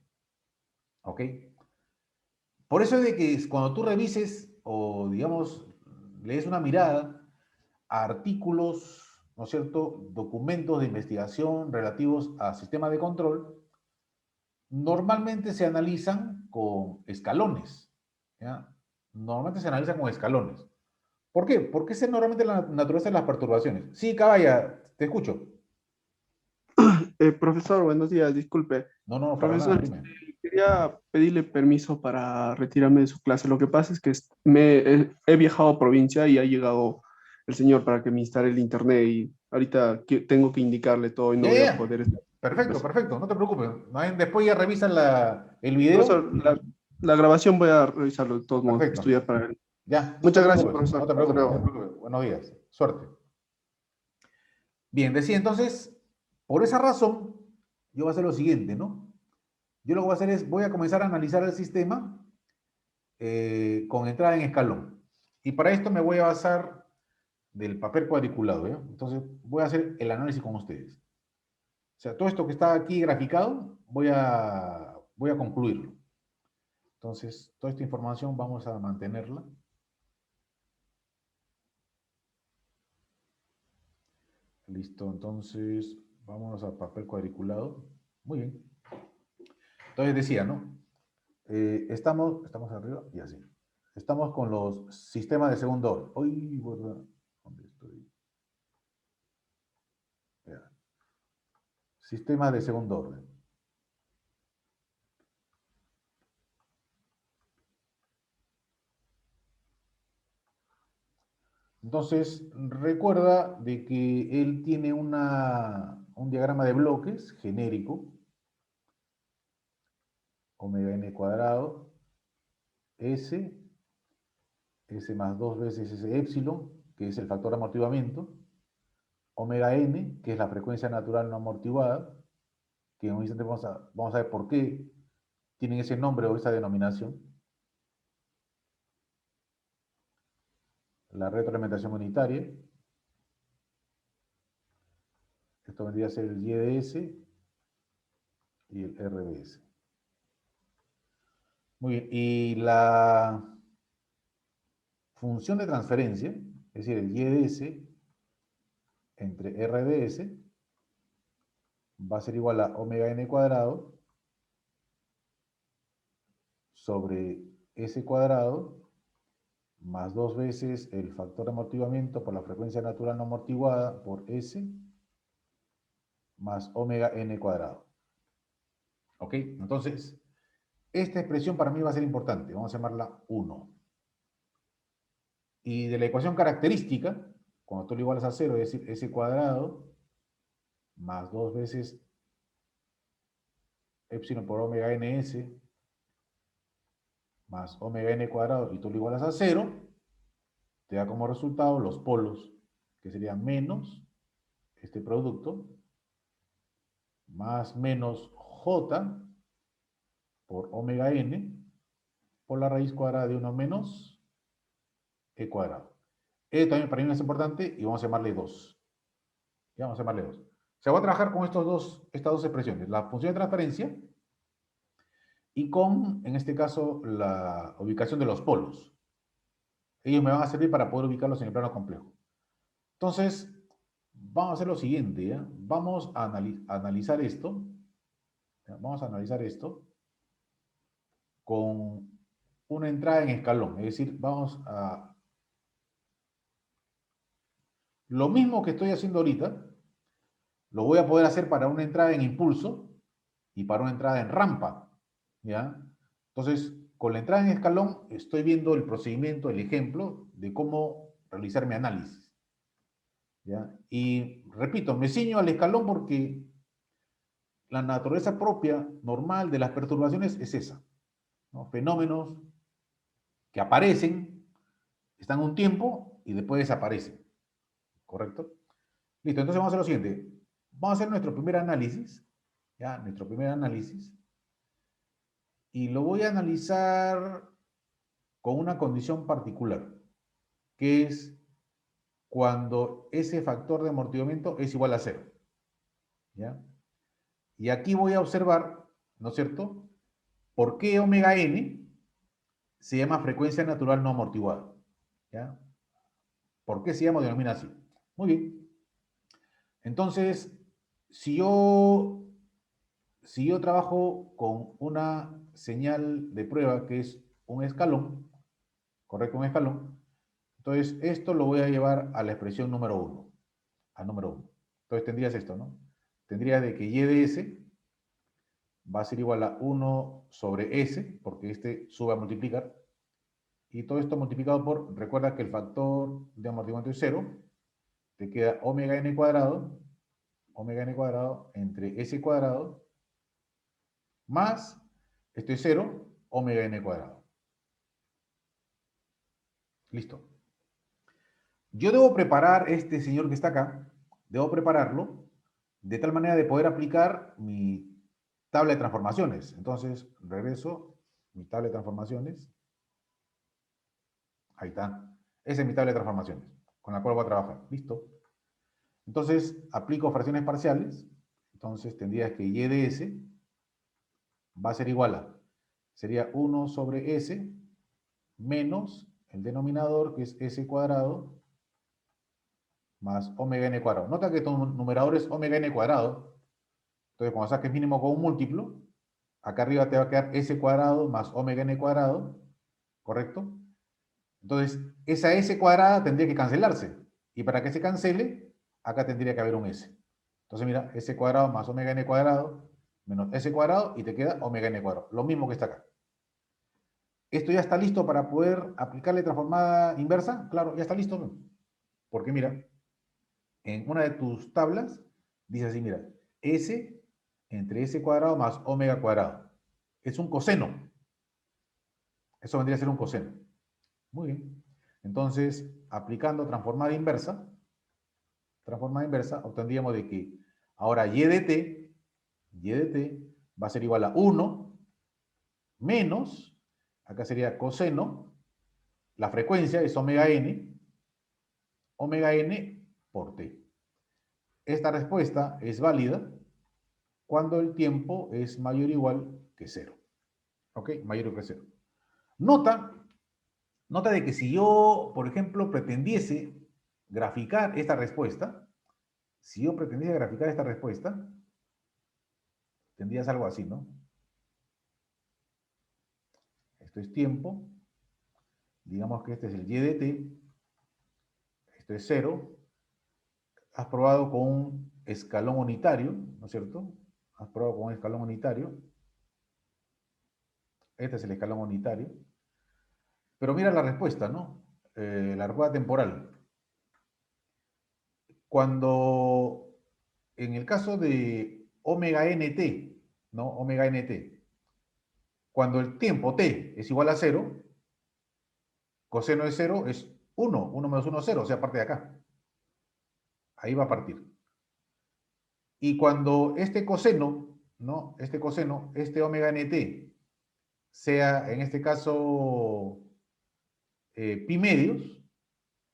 ¿ok? Por eso es de que cuando tú revises o, digamos, lees una mirada a artículos, ¿no es cierto?, documentos de investigación relativos a sistemas de control, normalmente se analizan con escalones, ¿ya? Normalmente se analizan con escalones. ¿Por qué? Porque esa es normalmente la naturaleza de las perturbaciones. Sí, Caballa, te escucho. Profesor, buenos días, disculpe. No, no, para nada, Profesor, dime. quería pedirle permiso para retirarme de su clase. Lo que pasa es que he viajado a provincia y ha llegado el señor para que me instale el internet y ahorita tengo que indicarle todo y no Ya, voy ya, a ya. poder estar. Perfecto, perfecto, no te preocupes. Después ya revisan el Profesor, video. la grabación voy a revisarlo de todos modos, Perfecto. estudiar para él. Ya, no te Muchas gracias, preocupes, profesor. no te Hasta preocupes, no te luego. preocupes. Buenos días, suerte. Bien, decía entonces, por esa razón, yo voy a hacer lo siguiente, ¿no? Yo lo que voy a hacer es, voy a comenzar a analizar el sistema con entrada en escalón. Y para esto me voy a basar del papel cuadriculado, ¿ya? Entonces, voy a hacer el análisis con ustedes. O sea, todo esto que está aquí graficado, voy a concluirlo. Entonces, toda esta información vamos a mantenerla. Listo, entonces, vámonos al papel cuadriculado. Muy bien. Entonces decía, ¿no? Estamos arriba y así. Estamos con los sistemas de segundo orden. Uy, ¿verdad? ¿Dónde estoy? Ya. Sistemas de segundo orden. Entonces, recuerda de que él tiene un diagrama de bloques genérico, omega n cuadrado, S más dos veces ese épsilon, que es el factor de amortiguamiento, omega n, que es la frecuencia natural no amortiguada, que en un instante vamos a ver por qué tienen ese nombre o esa denominación. La retroalimentación unitaria. Esto vendría a ser el YDS y el RDS. Muy bien, y la función de transferencia, es decir, el YDS entre RDS, va a ser igual a omega n cuadrado sobre S cuadrado más dos veces el factor de amortiguamiento por la frecuencia natural no amortiguada por S más omega n cuadrado. ¿Ok? Entonces, esta expresión para mí va a ser importante. Vamos a llamarla 1. Y de la ecuación característica, cuando tú lo igualas a 0, es decir, S cuadrado más dos veces épsilon por omega ns más omega n cuadrado y tú lo igualas a 0, te da como resultado los polos, que serían menos este producto, más menos j por omega n por la raíz cuadrada de 1 menos e cuadrado. También para mí es importante y vamos a llamarle 2. Ya vamos a llamarle 2. O sea, voy a trabajar con estas dos expresiones, la función de transferencia y con, en este caso, la ubicación de los polos. Ellos me van a servir para poder ubicarlos en el plano complejo. Entonces, vamos a hacer lo siguiente, ¿ya? Vamos a analizar esto. ¿Ya? Vamos a analizar esto con una entrada en escalón. Es decir, vamos a... Lo mismo que estoy haciendo ahorita, lo voy a poder hacer para una entrada en impulso y para una entrada en rampa. ¿Ya? Entonces, con la entrada en escalón, estoy viendo el procedimiento, el ejemplo de cómo realizar mi análisis. ¿Ya? Y repito, me ciño al escalón porque la naturaleza propia, normal de las perturbaciones es esa, ¿no? Fenómenos que aparecen, están un tiempo y después desaparecen. ¿Correcto? Listo, entonces vamos a hacer lo siguiente. Vamos a hacer nuestro primer análisis, ¿ya? Nuestro primer análisis. Y lo voy a analizar con una condición particular, que es cuando ese factor de amortiguamiento es igual a 0. ¿Ya? Y aquí voy a observar, ¿no es cierto?, por qué omega n se llama frecuencia natural no amortiguada. ¿Ya? ¿Por qué se llama o denomina así? Muy bien. Entonces, si yo trabajo con una señal de prueba que es un escalón, correcto, un escalón, entonces esto lo voy a llevar a la expresión número 1, al número 1. Entonces tendrías esto, ¿no? Tendrías de que y de s va a ser igual a 1 sobre s, porque este sube a multiplicar, y todo esto multiplicado por, recuerda que el factor de amortiguamiento es 0, te queda omega n cuadrado entre s cuadrado más, esto es 0, omega n cuadrado. Listo. Yo debo preparar este señor que está acá, debo prepararlo de tal manera de poder aplicar mi tabla de transformaciones. Entonces, regreso, mi tabla de transformaciones. Ahí está. Esa es mi tabla de transformaciones, con la cual voy a trabajar. Listo. Entonces, aplico fracciones parciales. Entonces, tendría que y de s va a ser igual a, sería 1 sobre s menos el denominador, que es s cuadrado, más omega n cuadrado. Nota que tu numerador es omega n cuadrado. Entonces, cuando saques mínimo con un múltiplo, acá arriba te va a quedar s cuadrado más omega n cuadrado, ¿correcto? Entonces, esa s cuadrada tendría que cancelarse. Y para que se cancele, acá tendría que haber un s. Entonces, mira, s cuadrado más omega n cuadrado menos s cuadrado y te queda omega n cuadrado. Lo mismo que está acá. ¿Esto ya está listo para poder aplicarle transformada inversa? Claro, ya está listo, ¿no? Porque mira, en una de tus tablas dice así, mira, s entre s cuadrado más omega cuadrado. Es un coseno. Eso vendría a ser un coseno. Muy bien. Entonces, aplicando transformada inversa, obtendríamos de que ahora y de t va a ser igual a 1 menos, acá sería coseno, la frecuencia es omega n por t. Esta respuesta es válida cuando el tiempo es mayor o igual que 0. ¿Ok? Mayor o que 0. Nota de que si yo, por ejemplo, pretendiese graficar esta respuesta, tendrías algo así, ¿no? Esto es tiempo. Digamos que este es el y de t. Esto es 0. Has probado con un escalón unitario, ¿no es cierto? Has probado con un escalón unitario. Este es el escalón unitario. Pero mira la respuesta, ¿no? La respuesta temporal. Cuando, en el caso de omega nt, ¿no? Omega nt, cuando el tiempo t es igual a 0, coseno de 0 es 1. 1 menos 1 es 0, o sea, parte de acá. Ahí va a partir. Y cuando este coseno, ¿no? Este omega nt sea, en este caso, pi medios,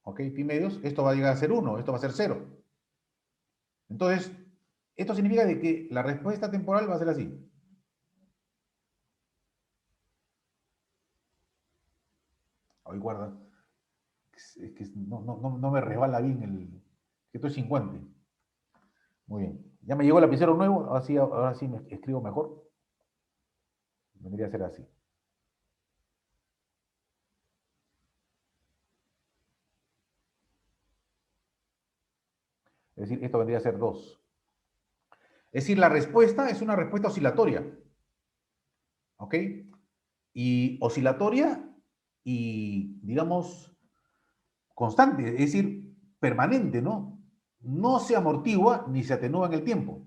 ¿ok? Pi medios, esto va a llegar a ser 1, esto va a ser 0. Entonces, esto significa de que la respuesta temporal va a ser así. Ahí guarda. Es que no me resbala bien que esto es 50. Muy bien. Ya me llegó el lapicero nuevo, ahora sí me escribo mejor. Vendría a ser así. Es decir, esto vendría a ser 2. Es decir, la respuesta es una respuesta oscilatoria. ¿Ok? Y oscilatoria y, digamos, constante, es decir, permanente, ¿no? No se amortigua ni se atenúa en el tiempo.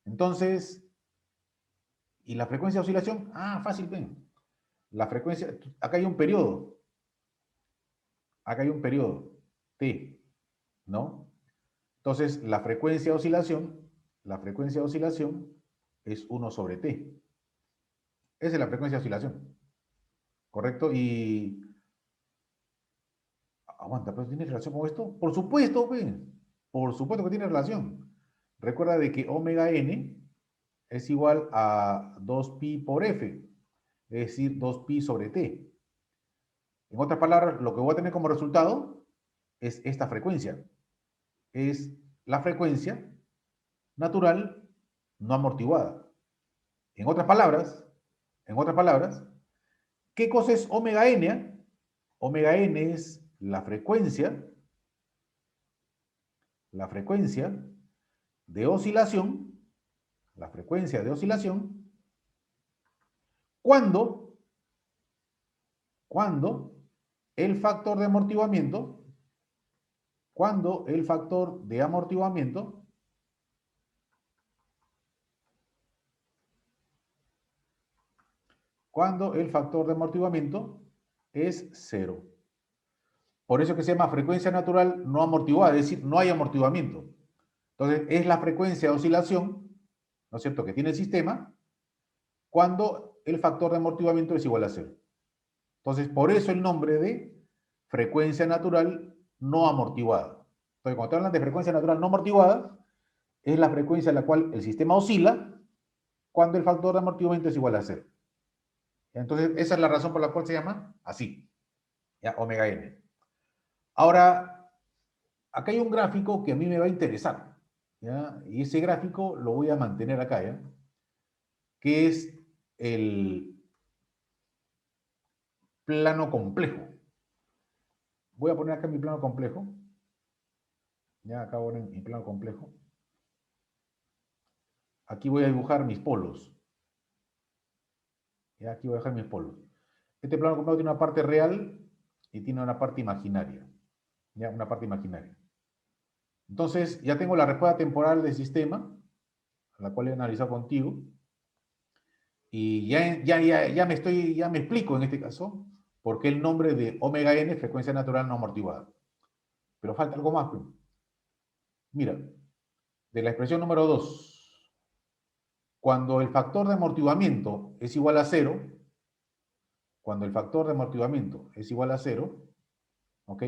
Entonces, ¿y la frecuencia de oscilación? Ah, fácil, ven. La frecuencia, acá hay un periodo. Acá hay un periodo, T, ¿no? Entonces, la frecuencia de oscilación es 1 sobre T. Esa es la frecuencia de oscilación. ¿Correcto? Y... Aguanta, ¿pero tiene relación con esto? Por supuesto, ven. Por supuesto que tiene relación. Recuerda de que omega n es igual a 2pi por f, es decir, 2pi sobre t. En otras palabras, lo que voy a tener como resultado es esta frecuencia. Es la frecuencia natural no amortiguada. En otras palabras, ¿qué cosa es omega n? Omega n es la frecuencia de oscilación, cuando el factor de amortiguamiento, es 0. Por eso que se llama frecuencia natural no amortiguada, es decir, no hay amortiguamiento. Entonces, es la frecuencia de oscilación, ¿no es cierto?, que tiene el sistema cuando el factor de amortiguamiento es igual a 0. Entonces, por eso el nombre de frecuencia natural no amortiguada. Entonces, cuando te hablan de frecuencia natural no amortiguada, es la frecuencia en la cual el sistema oscila cuando el factor de amortiguamiento es igual a 0. Entonces, esa es la razón por la cual se llama así, ¿ya? Omega n. Ahora, acá hay un gráfico que a mí me va a interesar, ¿ya? Y ese gráfico lo voy a mantener acá, ¿ya? Que es el plano complejo. Voy a poner acá mi plano complejo. Ya acá voy en mi plano complejo. Aquí voy a dibujar mis polos. Ya aquí voy a dejar mis polos. Este plano complejo tiene una parte real y tiene una parte imaginaria. Ya, una parte imaginaria. Entonces, ya tengo la respuesta temporal del sistema, la cual he analizado contigo. Y ya me explico en este caso por qué el nombre de omega n, frecuencia natural no amortiguada. Pero falta algo más. Pues. Mira, de la expresión número 2, cuando el factor de amortiguamiento es igual a 0, ¿ok?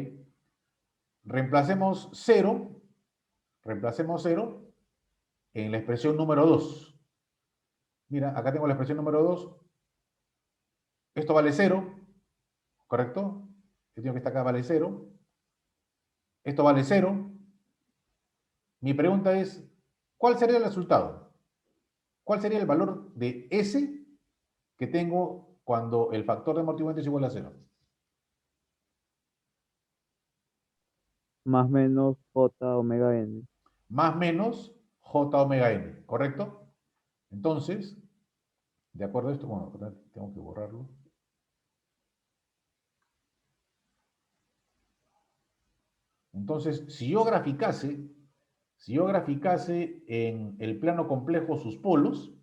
Reemplacemos 0 en la expresión número 2. Mira, acá tengo la expresión número 2. Esto vale 0, ¿correcto? Esto que está acá vale 0. Esto vale 0. Mi pregunta es, ¿cuál sería el resultado? ¿Cuál sería el valor de S que tengo cuando el factor de amortiguamiento es igual a 0? Más menos J omega n. Más menos J omega n, ¿correcto? Entonces, de acuerdo a esto, bueno, tengo que borrarlo. Entonces, si yo graficase en el plano complejo sus polos,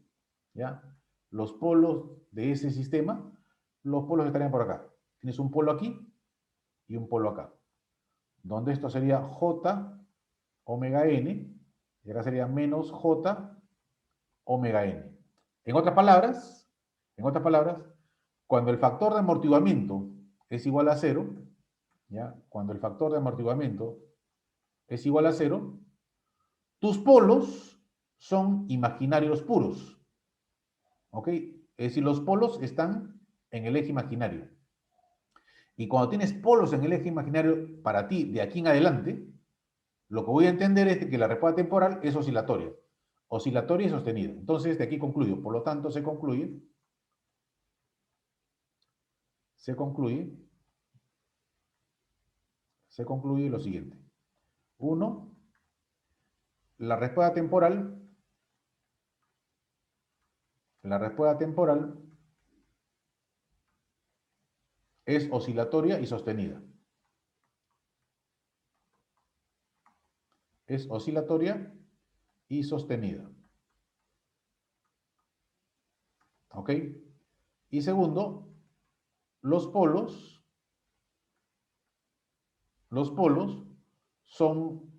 ¿ya? Los polos de ese sistema, los polos estarían por acá. Tienes un polo aquí y un polo acá. Donde esto sería J omega n, y acá sería menos J omega n. En otras palabras, En otras palabras, cuando el factor de amortiguamiento es igual a 0, ¿ya? Cuando el factor de amortiguamiento es igual a 0, tus polos son imaginarios puros. ¿Ok? Es decir, los polos están en el eje imaginario. Y cuando tienes polos en el eje imaginario, para ti, de aquí en adelante, lo que voy a entender es que la respuesta temporal es oscilatoria. Oscilatoria y sostenida. Entonces, de aquí concluyo. Por lo tanto, se concluye lo siguiente. 1, la respuesta temporal es oscilatoria y sostenida. Es oscilatoria y sostenida. ¿Ok? Y segundo, los polos son,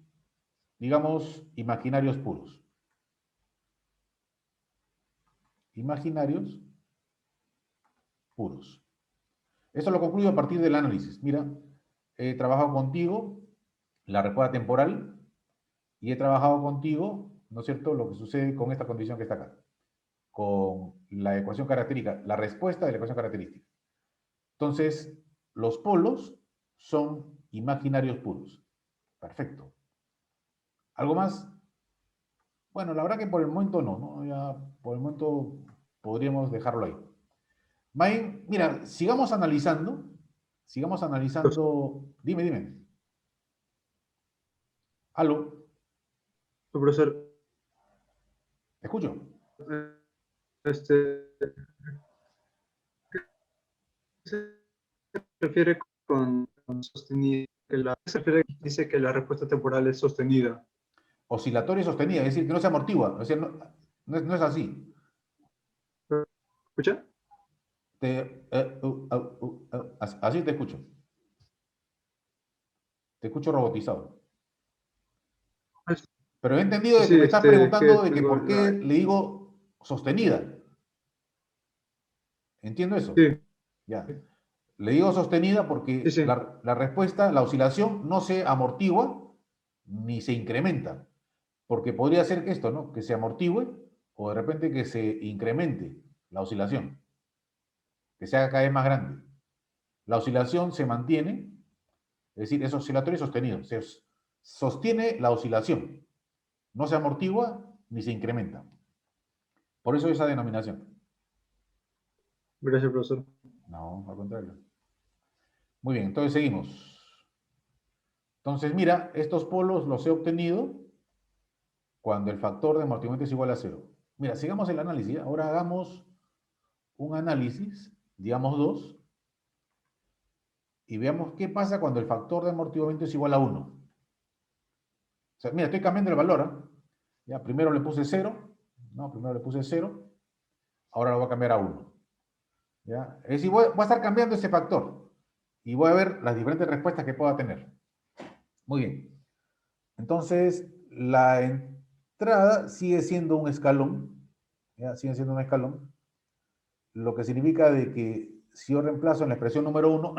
digamos, imaginarios puros. Imaginarios puros. Esto lo concluyo a partir del análisis. Mira, he trabajado contigo la respuesta temporal y he trabajado contigo, ¿no es cierto?, lo que sucede con esta condición que está acá, con la ecuación característica, la respuesta de la ecuación característica. Entonces, los polos son imaginarios puros. Perfecto. ¿Algo más? Bueno, la verdad que por el momento no, ya por el momento podríamos dejarlo ahí. May, mira, sigamos analizando. Dime. ¿Aló? Profesor, ¿Te escucho? este, ¿qué se refiere con sostenida? ¿Qué se refiere que dice que la respuesta temporal es sostenida? Oscilatoria y sostenida, es decir, que no se amortigua. O sea, no es así. ¿Escucha? Así te escucho. Te escucho robotizado. Pero he entendido de que Sí, me estás es que preguntando de que tengo por qué le digo sostenida. Entiendo eso. Sí, Ya. Le digo sostenida porque sí. la respuesta, la oscilación, no se amortigua ni se incrementa. Porque podría ser que esto, ¿no? Que se amortigüe o de repente que se incremente la oscilación, que se haga cada vez más grande. La oscilación se mantiene, es decir, es oscilatorio y sostenido. Se sostiene la oscilación. No se amortigua ni se incrementa. Por eso esa denominación. Gracias, profesor. No, al contrario. Muy bien, entonces seguimos. Entonces, mira, estos polos los he obtenido cuando el factor de amortiguamiento es igual a 0. Mira, sigamos el análisis. ¿Ya? Ahora hagamos un análisis, digamos 2, y veamos qué pasa cuando el factor de amortiguamiento es igual a 1. O sea, mira, estoy cambiando el valor. ¿Eh? Ya, primero le puse 0. No, primero le puse 0. Ahora lo voy a cambiar a 1. ¿Ya? Es decir, voy a estar cambiando ese factor. Y voy a ver las diferentes respuestas que pueda tener. Muy bien. Entonces, la entrada sigue siendo un escalón. ¿Ya? Sigue siendo un escalón. Lo que significa de que si yo reemplazo en la expresión número 1,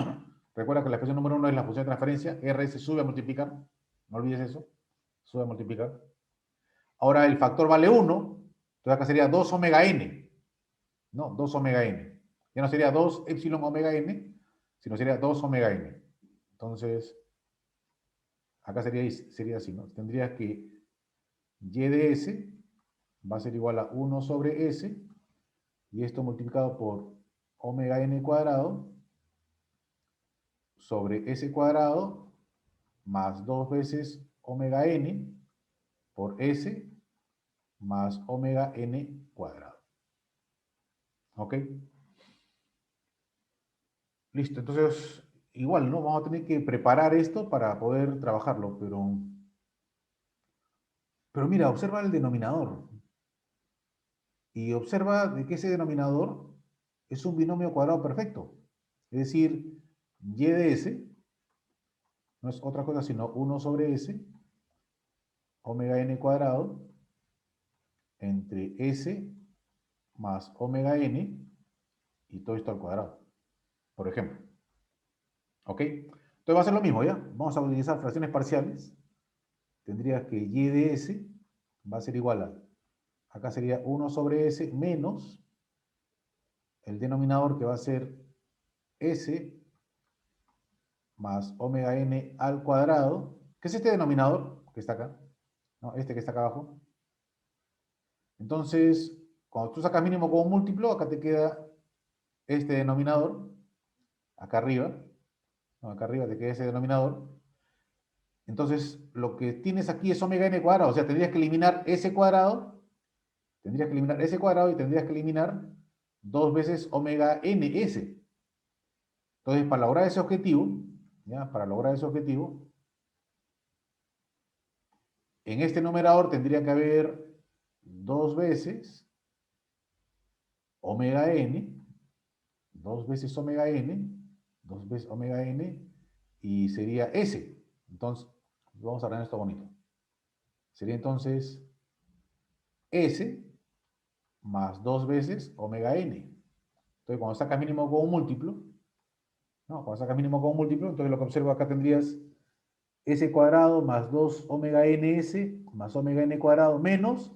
recuerda que la expresión número 1 es la función de transferencia, R se sube a multiplicar, no olvides eso, sube a multiplicar. Ahora el factor vale 1, entonces acá sería 2 omega n, ¿no? 2 omega n. Ya no sería 2 epsilon omega n, sino sería 2 omega n. Entonces, acá sería así, ¿no? Tendrías que y de s va a ser igual a 1 sobre s, y esto multiplicado por omega n cuadrado sobre s cuadrado más 2 veces omega n por s más omega n cuadrado. ¿Ok? Listo, entonces igual, ¿no? Vamos a tener que preparar esto para poder trabajarlo, pero mira, observa el denominador y observa de que ese denominador es un binomio cuadrado perfecto. Es decir, y de s no es otra cosa sino 1 sobre s omega n cuadrado entre s más omega n y todo esto al cuadrado, por ejemplo. ¿Ok? Entonces va a ser lo mismo, ¿ya? Vamos a utilizar fracciones parciales. Tendrías que y de s va a ser igual a, acá sería 1 sobre s menos el denominador que va a ser s más omega n al cuadrado. ¿Qué es este denominador que está acá? ¿No? Este que está acá abajo. Entonces, cuando tú sacas mínimo como múltiplo, acá te queda este denominador, acá arriba. No, acá arriba te queda ese denominador. Entonces, lo que tienes aquí es omega n cuadrado. O sea, tendrías que eliminar ese cuadrado. Tendrías que eliminar ese cuadrado y tendrías que eliminar 2 veces omega ns. Entonces, para lograr ese objetivo, ¿ya? Para lograr ese objetivo, en este numerador tendría que haber 2 veces omega n, 2 veces omega n, 2 veces omega n, y sería s. Entonces, vamos a arreglar esto bonito. Sería entonces s más 2 veces omega n. Entonces, cuando sacas mínimo con un múltiplo, ¿no? Cuando sacas mínimo con un múltiplo, entonces lo que observo acá tendrías s cuadrado más 2 omega ns más omega n cuadrado menos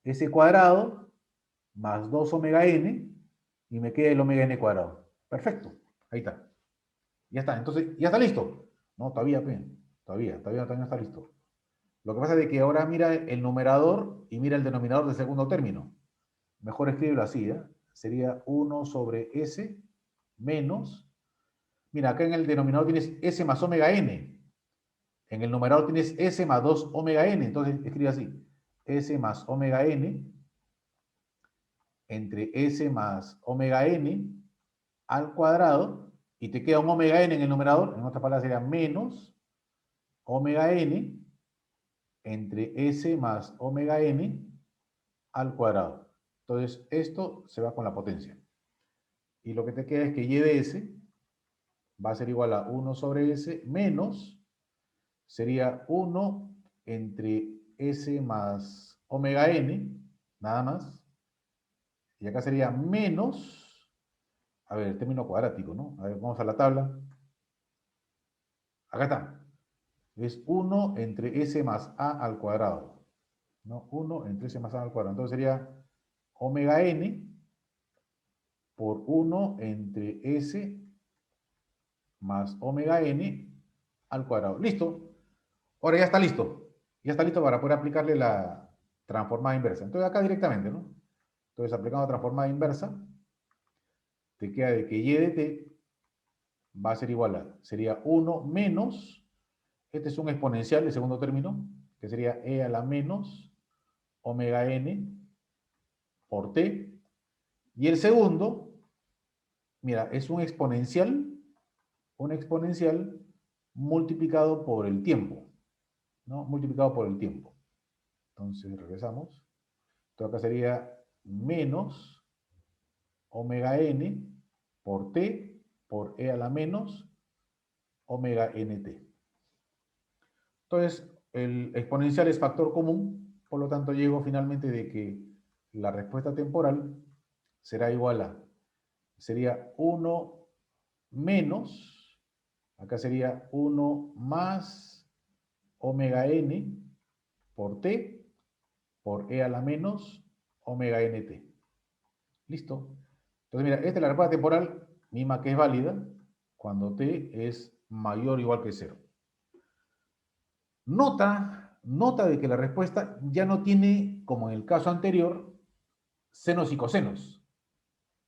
s cuadrado más 2 omega n y me queda el omega n cuadrado. Perfecto. Ahí está. Ya está. Entonces, ya está listo. No, todavía no está listo. Lo que pasa es que ahora mira el numerador y mira el denominador del segundo término. Mejor escríbelo así, ¿eh? Sería 1 sobre s menos... Mira, acá en el denominador tienes s más omega n. En el numerador tienes s más 2 omega n. Entonces escribe así. S más omega n entre s más omega n al cuadrado. Y te queda un omega n en el numerador. En otras palabras sería menos omega n entre s más omega n al cuadrado. Entonces esto se va con la potencia. Y lo que te queda es que y de s va a ser igual a 1 sobre s menos, sería 1 entre s más omega n, nada más. Y acá sería menos, a ver, el término cuadrático, ¿no? A ver, vamos a la tabla. Acá está. Es 1 entre s más a al cuadrado. ¿No? 1 entre s más a al cuadrado. Entonces sería omega n por 1 entre s más omega n al cuadrado. ¿Listo? Ahora ya está listo. Ya está listo para poder aplicarle la transformada inversa. Entonces acá directamente, ¿no? Entonces aplicando transformada inversa, te queda de que y de t va a ser igual a, sería 1 menos, este es un exponencial, el segundo término, que sería e a la menos omega n por t. Y el segundo, mira, es un exponencial multiplicado por el tiempo, ¿no? Multiplicado por el tiempo. Entonces, regresamos. Entonces, acá sería menos omega n por t por e a la menos omega nt. Entonces, el exponencial es factor común, por lo tanto, llego finalmente de que la respuesta temporal será igual a, sería 1 menos, acá sería 1 más omega n por t por e a la menos omega nt. ¿Listo? Entonces, mira, esta es la respuesta temporal misma que es válida cuando t es mayor o igual que 0. Nota de que la respuesta ya no tiene, como en el caso anterior, senos y cosenos.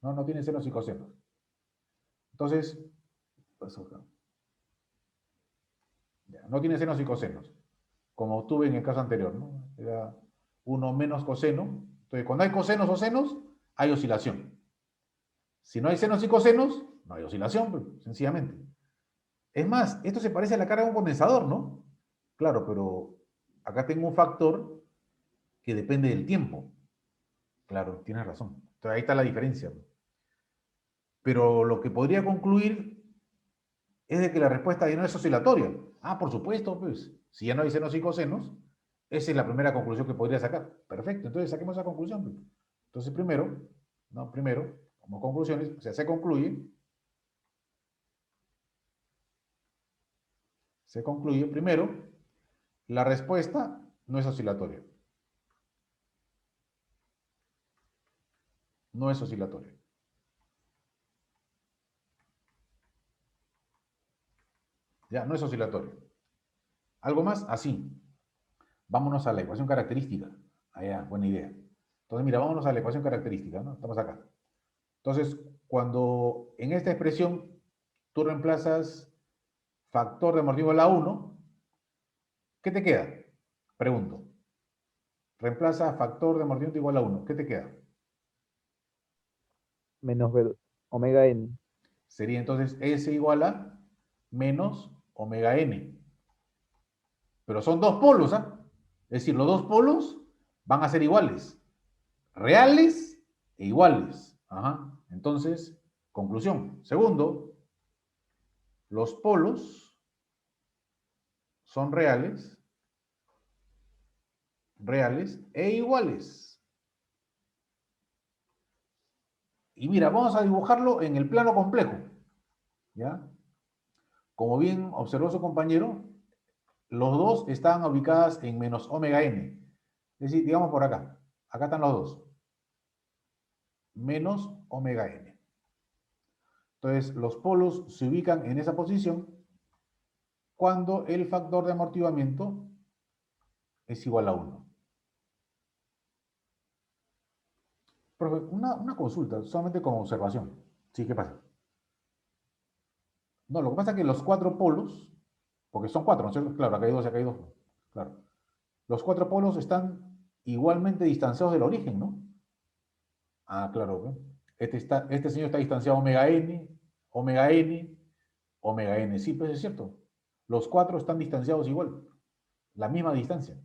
No tiene senos y cosenos. Entonces, no tiene senos y cosenos, como tuve en el caso anterior, ¿no? Era 1 menos coseno. Entonces, cuando hay cosenos o senos, hay oscilación. Si no hay senos y cosenos, no hay oscilación, pues, sencillamente. Es más, esto se parece a la carga de un condensador, ¿no? Claro, pero acá tengo un factor que depende del tiempo. Claro, tienes razón. Entonces, ahí está la diferencia. Pero lo que podría concluir es de que la respuesta ya no es oscilatoria. Ah, por supuesto, pues, si ya no hay senos y cosenos, esa es la primera conclusión que podría sacar. Perfecto, entonces saquemos esa conclusión. Pues. Entonces, primero, como conclusiones, o sea, se concluye, primero, la respuesta no es oscilatoria. No es oscilatoria. Ya, no es oscilatoria. ¿Algo más? Así. Vámonos a la ecuación característica. Allá, buena idea. Entonces, mira, vámonos a la ecuación característica, ¿no? Estamos acá. Entonces, cuando en esta expresión tú reemplazas factor de amortiguo a la 1, ¿qué te queda? Pregunto. Reemplaza factor de amortiguamiento igual a 1. ¿Qué te queda? Menos omega n. Sería entonces S igual a menos omega n. Pero son dos polos, ¿ah? Es decir, los dos polos van a ser iguales. Reales e iguales. Ajá. Entonces, conclusión. Segundo, los polos son reales e iguales. Y mira, vamos a dibujarlo en el plano complejo. ¿Ya? Como bien observó su compañero, los dos están ubicadas en menos omega n. Es decir, digamos por acá. Acá están los dos. Menos omega n. Entonces, los polos se ubican en esa posición cuando el factor de amortiguamiento es igual a 1. Profe, una consulta, solamente como observación. ¿Sí? ¿Qué pasa? No, lo que pasa es que los cuatro polos, porque son cuatro, ¿no es cierto? Claro, acá hay dos, acá hay dos. Claro. Los cuatro polos están igualmente distanciados del origen, ¿no? Ah, claro. ¿Ve? Este señor está distanciado omega n, omega n, omega n. Sí, pues es cierto. Los cuatro están distanciados igual. La misma distancia.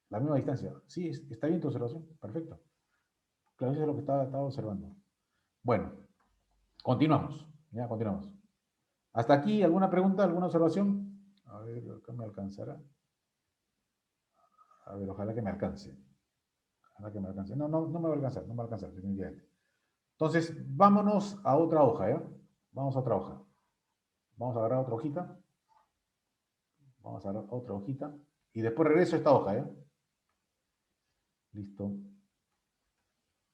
La misma distancia. Sí, está bien tu observación. Perfecto. Claro, eso es lo que estaba observando. Bueno, continuamos. Ya, continuamos. ¿Hasta aquí alguna pregunta, alguna observación? A ver, acá me alcanzará. A ver, ojalá que me alcance. Ojalá que me alcance. No, no, no me va a alcanzar, no me va a alcanzar, definitivamente. Entonces, vámonos a otra hoja, ¿ya? Vamos a otra hoja. Vamos a agarrar otra hojita. Vamos a agarrar otra hojita. Y después regreso a esta hoja, ¿ya? Listo.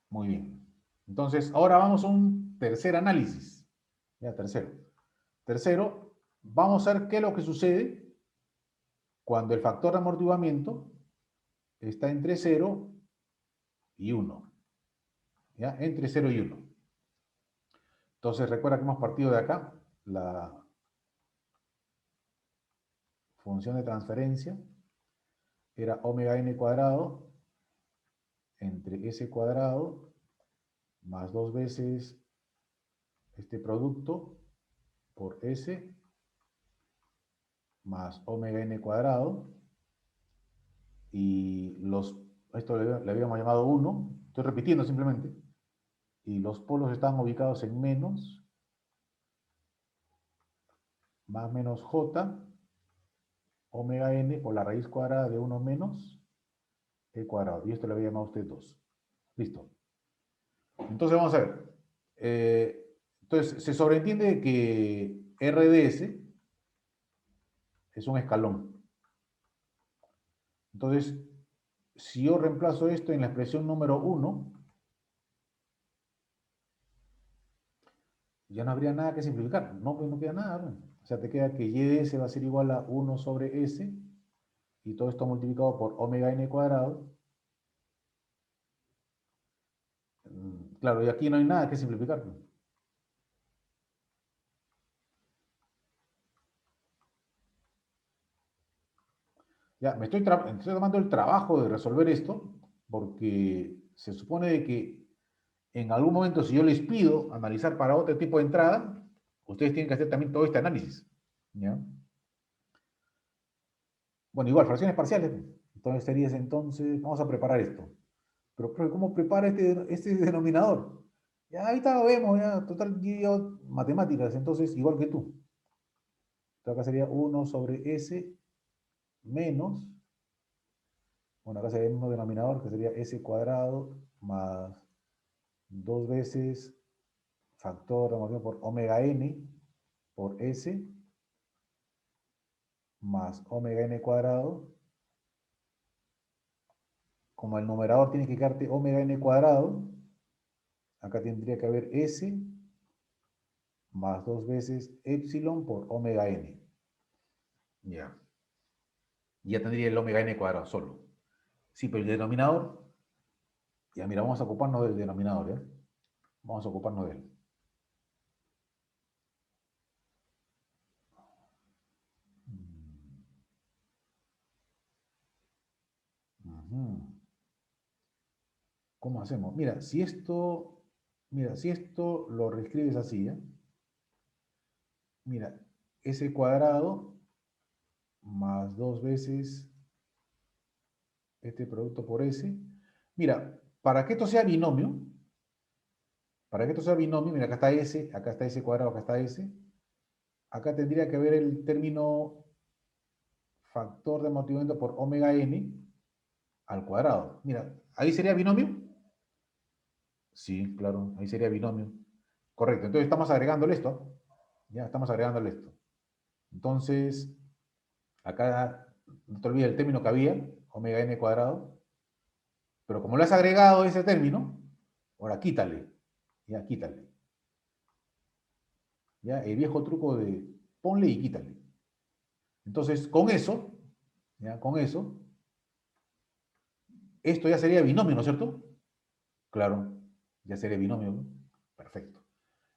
Muy bien. Entonces, ahora vamos a un tercer análisis. Ya, tercero. Tercero, vamos a ver qué es lo que sucede cuando el factor de amortiguamiento está entre 0 y 1. ¿Ya? Entre 0 y 1. Entonces, recuerda que hemos partido de acá. La función de transferencia era omega n cuadrado entre s cuadrado más 2 veces este producto por s más omega n cuadrado, y esto le habíamos llamado 1, estoy repitiendo simplemente, y los polos están ubicados en menos, más menos j, omega n por la raíz cuadrada de 1 menos e cuadrado, y esto le había llamado a usted 2. Listo. Entonces vamos a ver. Entonces se sobreentiende que RDS es un escalón. Entonces, si yo reemplazo esto en la expresión número 1, ya no habría nada que simplificar. No, pues no queda nada, ¿no? O sea, te queda que y de s va a ser igual a 1 sobre s, y todo esto multiplicado por omega n cuadrado. Claro, y aquí no hay nada que simplificar. Ya, estoy tomando el trabajo de resolver esto, porque se supone de que en algún momento, si yo les pido analizar para otro tipo de entrada, ustedes tienen que hacer también todo este análisis. ¿Ya? Bueno, igual, fracciones parciales. Entonces sería entonces, vamos a preparar esto. Pero, profe, ¿cómo prepara este denominador? Ya, ahí está, vemos, ya, total, yo, matemáticas, entonces, igual que tú. Entonces acá sería 1 sobre S menos, bueno, acá sería el mismo denominador, que sería S cuadrado más 2 veces factor de motivo por omega n por S más omega n cuadrado. Como el numerador tiene que quedarte omega n cuadrado, acá tendría que haber S más 2 veces epsilon por omega n. Ya. Ya tendría el omega n cuadrado solo. Sí, pero el denominador, ya mira, vamos a ocuparnos del denominador, ¿ya? Vamos a ocuparnos de él. Ujú. ¿Cómo hacemos? Mira, si esto lo reescribes así, ¿ya? Mira, S cuadrado más 2 veces este producto por S. Mira, para que esto sea binomio, mira, acá está S cuadrado, acá está S. Acá tendría que haber el término factor de amortiguamiento por omega n al cuadrado. Mira, ¿ahí sería binomio? Sí, claro, ahí sería binomio. Correcto, entonces estamos agregándole esto. Ya, estamos agregándole esto. Entonces, acá, no te olvides el término que había, omega n cuadrado. Pero como le has agregado ese término, ahora quítale. Ya, quítale. Ya, el viejo truco de ponle y quítale. Entonces, con eso, ya, con eso, esto ya sería binomio, ¿no es cierto? Claro, ya sería binomio, ¿no? Perfecto.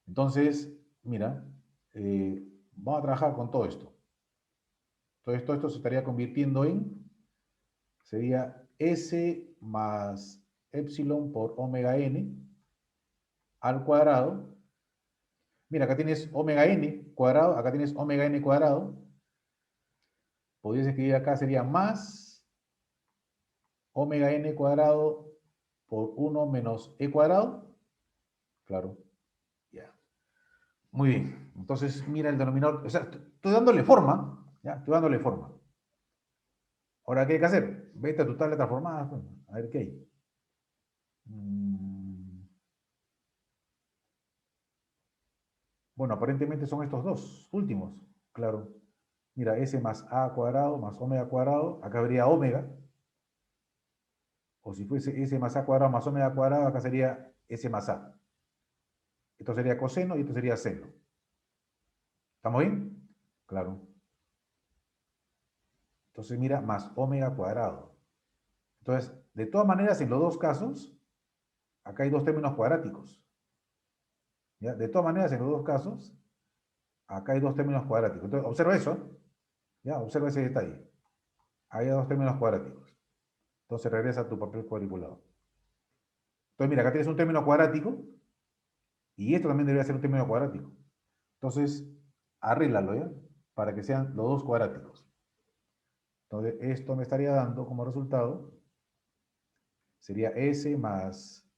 Entonces, mira, vamos a trabajar con todo esto. Todo esto se estaría convirtiendo sería S más epsilon por omega n al cuadrado. Mira, acá tienes omega n cuadrado, acá tienes omega n cuadrado. Podrías escribir acá, sería más omega n cuadrado por 1 menos e cuadrado. Claro, ya. Muy bien. Entonces, mira el denominador. O sea, estoy dándole forma. Ya, estoy dándole forma. Ahora, ¿qué hay que hacer? Vete a tu tabla transformada. Pues, a ver qué hay. Bueno, aparentemente son estos dos últimos. Claro. Mira, S más A cuadrado más omega cuadrado. Acá habría omega. O si fuese S más A cuadrado más omega cuadrado, acá sería S más A. Esto sería coseno y esto sería seno. ¿Estamos bien? Claro. Entonces mira, más omega cuadrado. Entonces, de todas maneras, en los dos casos, acá hay dos términos cuadráticos. ¿Ya? De todas maneras, en los dos casos, acá hay dos términos cuadráticos. Entonces, observa eso. ¿Ya? Observa ese detalle. Hay dos términos cuadráticos. Entonces, regresa a tu papel cuadriculado. Entonces, mira, acá tienes un término cuadrático y esto también debería ser un término cuadrático. Entonces, arréglalo, ¿ya? Para que sean los dos cuadráticos. Entonces, esto me estaría dando como resultado, sería S más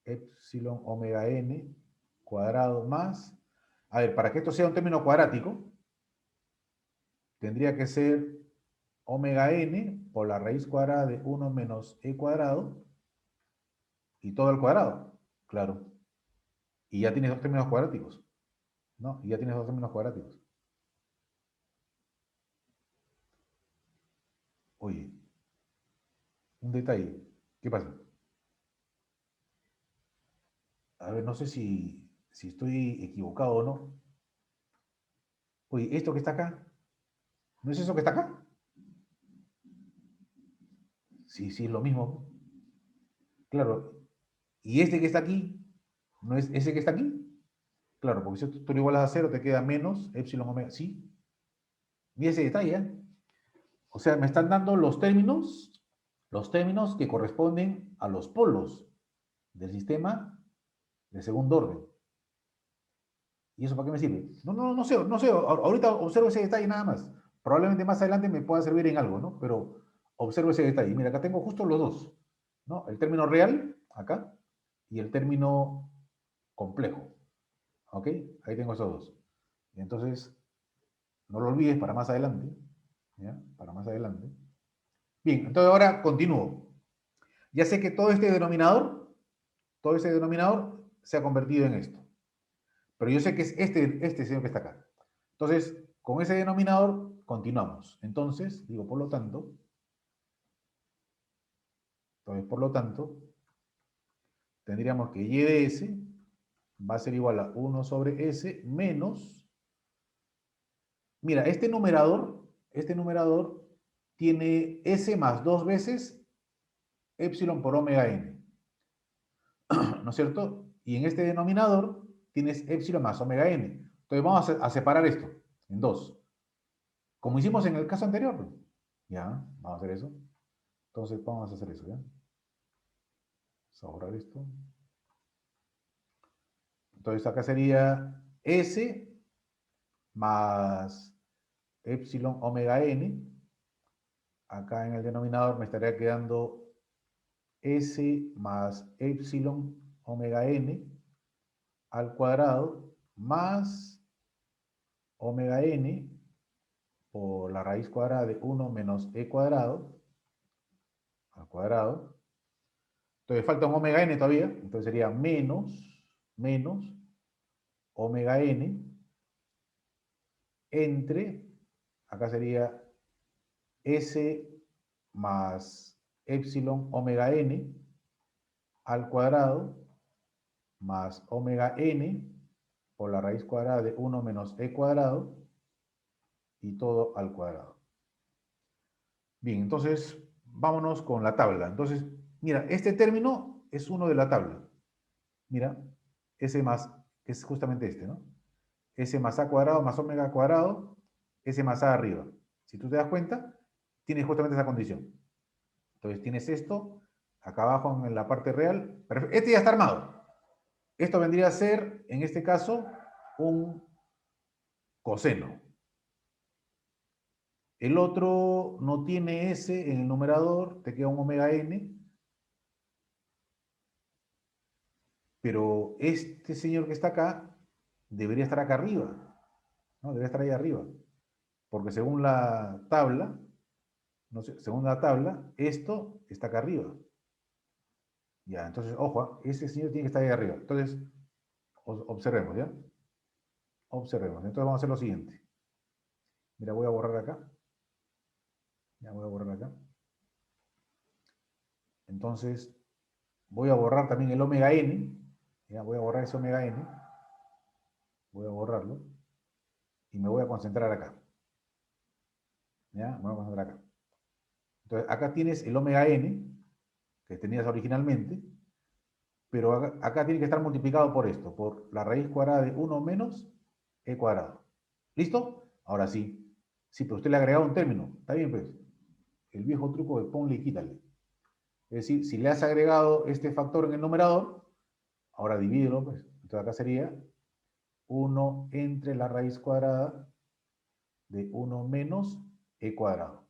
epsilon omega n cuadrado más, a ver, para que esto sea un término cuadrático, tendría que ser omega n por la raíz cuadrada de 1 menos e cuadrado y todo al cuadrado, claro. Y ya tienes dos términos cuadráticos, ¿no? Y ya tienes dos términos cuadráticos. Oye, un detalle, ¿qué pasa? A ver, no sé si estoy equivocado o no. Oye, esto que está acá, ¿no es eso que está acá? Sí, sí, es lo mismo. Claro. ¿Y este que está aquí? ¿No es ese que está aquí? Claro, porque si tú lo igualas a cero, te queda menos epsilon omega. Sí. Mira ese detalle, ¿eh? O sea, me están dando los términos que corresponden a los polos del sistema de segundo orden. ¿Y eso para qué me sirve? No sé, no sé. Ahorita observo ese detalle nada más. Probablemente más adelante me pueda servir en algo, ¿no? Pero observo ese detalle. Mira, acá tengo justo los dos, ¿no? El término real, acá, y el término complejo. ¿Ok? Ahí tengo esos dos. Y entonces, no lo olvides para más adelante. ¿Ya? Para más adelante. Bien, entonces ahora continúo. Ya sé que todo ese denominador se ha convertido en esto. Pero yo sé que es este señor que está acá. Entonces, con ese denominador continuamos. Entonces, digo, por lo tanto, tendríamos que y de s va a ser igual a 1 sobre s menos... Mira, este numerador tiene s más 2 veces epsilon por omega n. ¿No es cierto? Y en este denominador tienes epsilon más omega n. Entonces vamos a separar esto en dos. Como hicimos en el caso anterior, pues. Ya, vamos a hacer eso. Entonces vamos a hacer eso, ¿ya? Vamos a borrar esto. Entonces acá sería S más epsilon omega n. Acá en el denominador me estaría quedando S más epsilon omega n al cuadrado más omega n por la raíz cuadrada de 1 menos e cuadrado al cuadrado. Entonces falta un omega n todavía, entonces sería menos omega n entre, acá sería S más epsilon omega n al cuadrado más omega n por la raíz cuadrada de 1 menos e cuadrado y todo al cuadrado. Bien, entonces vámonos con la tabla. Entonces, mira, este término es uno de la tabla. Mira, S más, que es justamente este, ¿no? S más a cuadrado más omega cuadrado, S más a arriba. Si tú te das cuenta, tienes justamente esa condición. Entonces tienes esto, acá abajo en la parte real. Este ya está armado. Esto vendría a ser, en este caso, un coseno. El otro no tiene S en el numerador, te queda un omega n. Pero este señor que está acá debería estar acá arriba, ¿no? Debería estar ahí arriba. Porque según la tabla, no sé, según la tabla, esto está acá arriba. Ya, entonces, ojo, ese señor tiene que estar ahí arriba. Entonces, observemos, ¿ya? Observemos. Entonces vamos a hacer lo siguiente. Mira, voy a borrar acá. Ya voy a borrar acá. Entonces, voy a borrar también el omega n. Ya, voy a borrar ese omega n. Voy a borrarlo. Y me voy a concentrar acá. Ya, me voy a concentrar acá. Entonces, acá tienes el omega n, que tenías originalmente, pero acá tiene que estar multiplicado por esto, por la raíz cuadrada de 1 menos e cuadrado. ¿Listo? Ahora sí. Sí, pero usted le ha agregado un término. Está bien, pues. El viejo truco de ponle y quítale. Es decir, si le has agregado este factor en el numerador, ahora divídelo, pues. Entonces acá sería 1 entre la raíz cuadrada de 1 menos e cuadrado.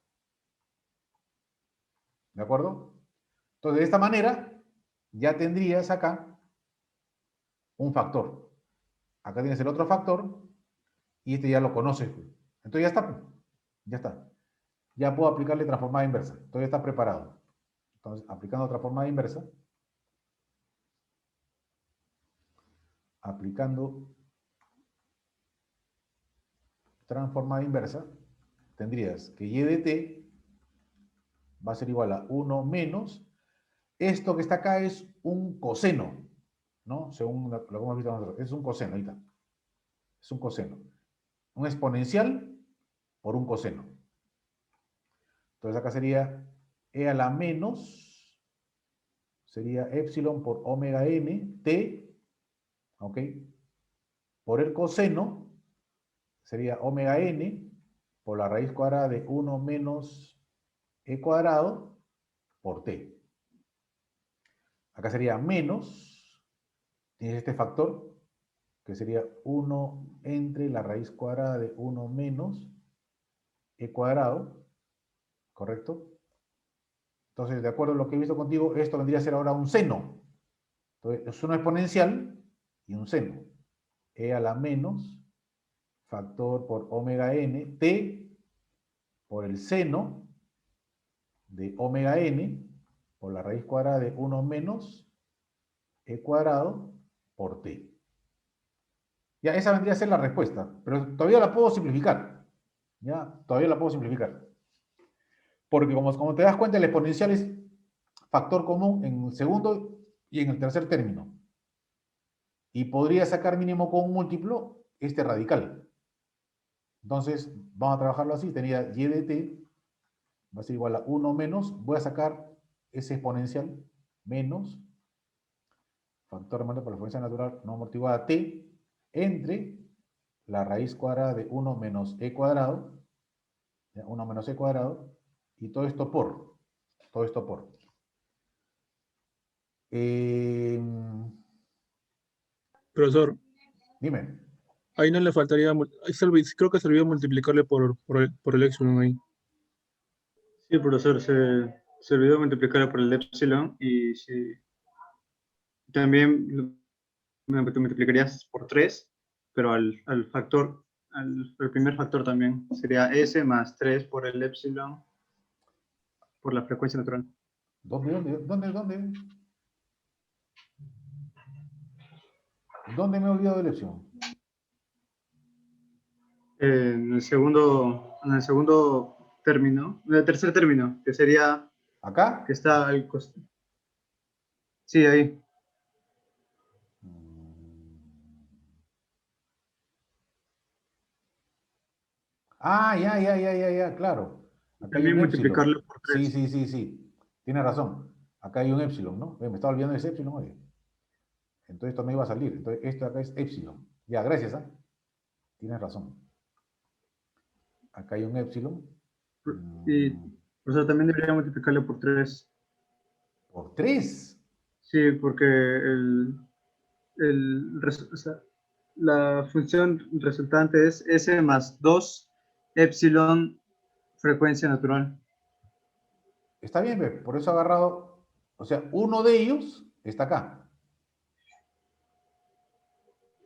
¿De acuerdo? Entonces, de esta manera, ya tendrías acá un factor. Acá tienes el otro factor y este ya lo conoces. Entonces ya está. Ya está. Ya puedo aplicarle transformada inversa. Entonces ya está preparado. Entonces, aplicando transformada inversa. Aplicando transformada inversa, tendrías que y de t va a ser igual a 1 menos. Esto que está acá es un coseno, ¿no? Según lo que hemos visto nosotros. Es un coseno, ahí está. Es un coseno. Un exponencial por un coseno. Entonces acá sería e a la menos, sería epsilon por omega n, t, ¿ok? Por el coseno, sería omega n por la raíz cuadrada de 1 menos e cuadrado por t. Acá sería menos, tienes este factor, que sería 1 entre la raíz cuadrada de 1 menos e cuadrado, ¿correcto? Entonces, de acuerdo a lo que he visto contigo, esto vendría a ser ahora un seno. Entonces, es una exponencial y un seno. E a la menos factor por omega n, t por el seno de omega n por la raíz cuadrada de 1 menos e cuadrado por t. Ya, esa vendría a ser la respuesta, pero todavía la puedo simplificar. Ya, todavía la puedo simplificar. Porque como te das cuenta, el exponencial es factor común en el segundo y en el tercer término. Y podría sacar mínimo con un múltiplo este radical. Entonces, vamos a trabajarlo así. Tenía y de t va a ser igual a 1 menos, voy a sacar ese exponencial, menos, factor hermano por la frecuencia natural no amortiguada t, entre la raíz cuadrada de 1 menos e cuadrado, 1 menos e cuadrado, y todo esto por. Profesor, Dime. ahí no le faltaría, creo que se olvidó multiplicarle por el epsilon ahí. Sí, profesor, se olvidó multiplicar por el epsilon y si también me multiplicarías por 3, pero al primer factor también sería S más 3 por el epsilon por la frecuencia natural. ¿Dónde? ¿Dónde me he olvidado del epsilon? En el segundo término, en el tercer término, que sería, ¿Acá? que está al costado. Sí, ahí. Ah, ya, claro. Acá hay También un epsilon. multiplicarlo por 3. Sí. Tienes razón. Acá hay un epsilon, ¿no? Me estaba olvidando de ese epsilon, oye. Entonces esto no iba a salir. Entonces esto acá es epsilon. Ya, gracias, ¿ah? Tienes razón. Acá hay un epsilon. Y, o sea, también debería multiplicarlo por 3. Por 3. Sí, porque o sea, la función resultante es S más 2 epsilon frecuencia natural. Está bien, ¿ve? Por eso he agarrado. O sea, uno de ellos está acá.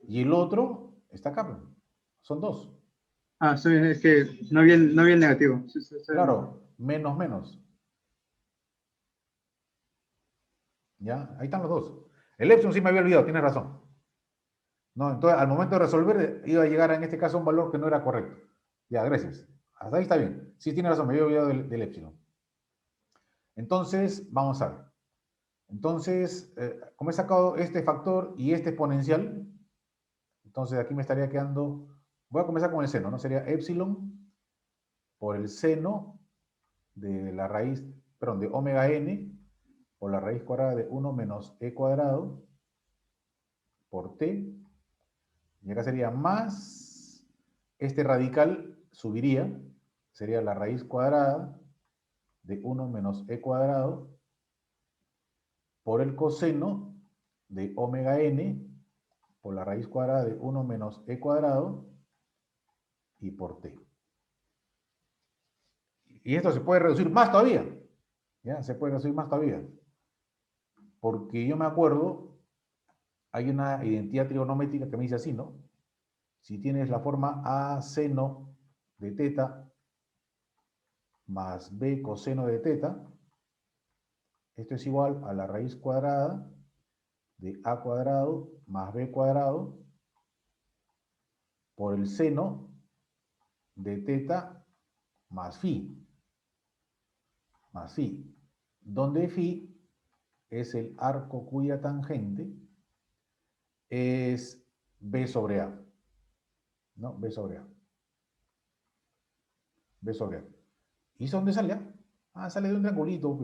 Y el otro está acá, pues. Son dos. Ah, sí, es que no había el negativo. Sí, Claro, menos. ¿Ya? Ahí están los dos. El epsilon sí me había olvidado, tienes razón. No, entonces al momento de resolver iba a llegar en este caso a un valor que no era correcto. Ya, gracias. Hasta ahí está bien. Sí, tiene razón, me había olvidado del epsilon. Entonces, vamos a ver. Entonces, como he sacado este factor y este exponencial, entonces aquí me estaría quedando, voy a comenzar con el seno, ¿no? Sería epsilon por el seno de la raíz, perdón, de omega n por la raíz cuadrada de 1 menos e cuadrado por t. Y acá sería más, este radical subiría, sería la raíz cuadrada de 1 menos e cuadrado por el coseno de omega n por la raíz cuadrada de 1 menos e cuadrado y por t. Y esto se puede reducir más todavía. ¿Ya? Se puede reducir más todavía. Porque yo me acuerdo, hay una identidad trigonométrica que me dice así, ¿no? Si tienes la forma a seno de teta más b coseno de teta, esto es igual a la raíz cuadrada de a cuadrado más b cuadrado por el seno de teta más phi, donde phi es el arco cuya tangente es b sobre a, ¿no? B sobre a. ¿Y eso dónde sale? Ah, sale de un triangulito,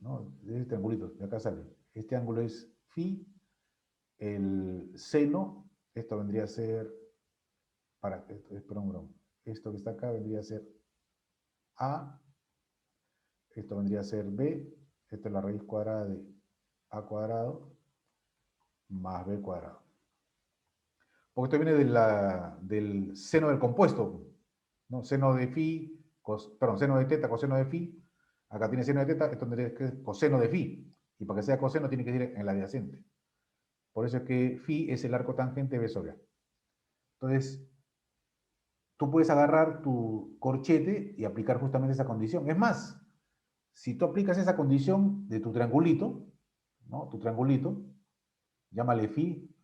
¿no? De este triangulito, de acá sale. Este ángulo es phi, el seno, esto vendría a ser, esto que está acá vendría a ser a, esto vendría a ser b, esto es la raíz cuadrada de a cuadrado más b cuadrado. Porque esto viene del seno del compuesto, ¿no? Seno de phi, seno de teta, coseno de phi. Acá tiene seno de teta, esto tendría que ser coseno de phi. Y para que sea coseno tiene que ir en la adyacente. Por eso es que phi es el arco tangente b sobre a. Entonces, tú puedes agarrar tu corchete y aplicar justamente esa condición. Es más, si tú aplicas esa condición de tu triangulito, ¿no? Tu triangulito, llámale phi,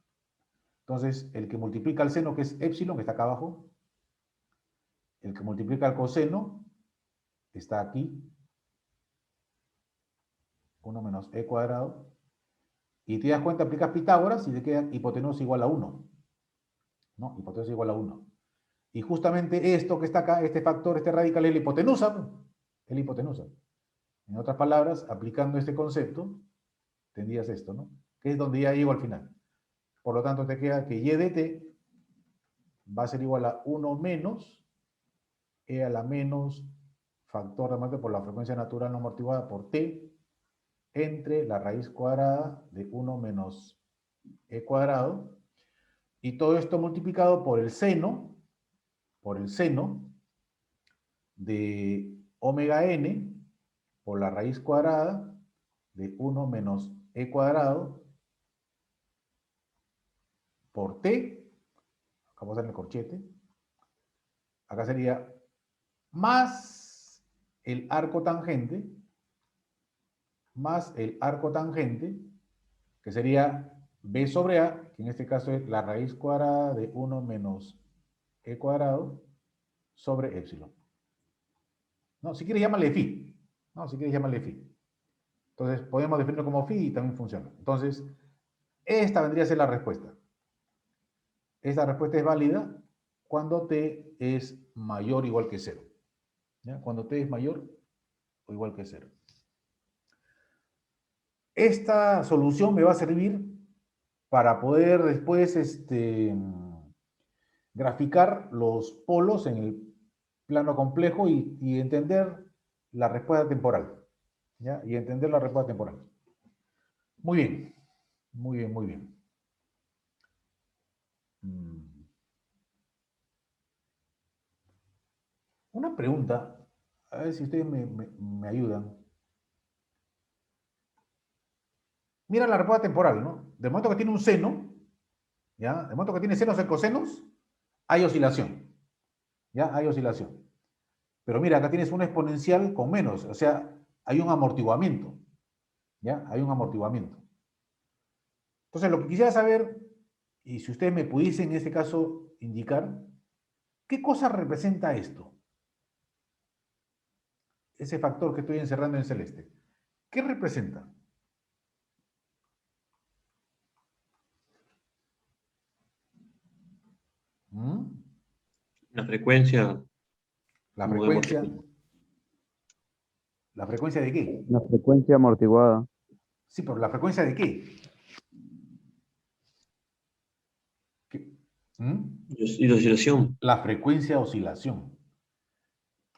Entonces, el que multiplica el seno, que es épsilon, que está acá abajo. El que multiplica el coseno está aquí. 1 menos e cuadrado. Y te das cuenta, aplicas Pitágoras y te queda hipotenusa igual a 1. ¿No? Hipotenusa igual a 1. Y justamente esto que está acá, este factor, este radical, es la hipotenusa. ¿No? Es la hipotenusa. En otras palabras, aplicando este concepto, tendrías esto, ¿no? Que es donde ya llego al final. Por lo tanto, te queda que y de t va a ser igual a 1 menos e a la menos factor de muerte por la frecuencia natural no amortiguada por t entre la raíz cuadrada de 1 menos e cuadrado, y todo esto multiplicado por el seno de omega n por la raíz cuadrada de 1 menos e cuadrado por t, acá vamos a hacer el corchete, acá sería más el arco tangente, que sería b sobre a, que en este caso es la raíz cuadrada de 1 menos e cuadrado sobre épsilon. No, si quieres llámale phi. No, si quieres llámale phi. Entonces, podemos definirlo como phi y también funciona. Entonces, esta vendría a ser la respuesta. Esta respuesta es válida cuando t es mayor o igual que 0. ¿Ya? Cuando t es mayor o igual que 0. Esta solución me va a servir para poder después graficar los polos en el plano complejo y entender la respuesta temporal. ¿Ya? Y entender la respuesta temporal. Muy bien. Muy bien, muy bien. Una pregunta, a ver si ustedes me ayudan. Mira la respuesta temporal, ¿no? De momento que tiene un seno, ¿ya? De momento que tiene senos y cosenos, hay oscilación. ¿Ya? Hay oscilación. Pero mira, acá tienes una exponencial con menos, o sea, hay un amortiguamiento. ¿Ya? Hay un amortiguamiento. Entonces, lo que quisiera saber, y si ustedes me pudiesen en este caso indicar, ¿qué cosa representa esto? Ese factor que estoy encerrando en celeste. ¿Qué representa? La frecuencia, La como frecuencia. ¿La frecuencia de qué? La frecuencia amortiguada. Sí, pero ¿la frecuencia de qué? y la oscilación. La frecuencia de oscilación.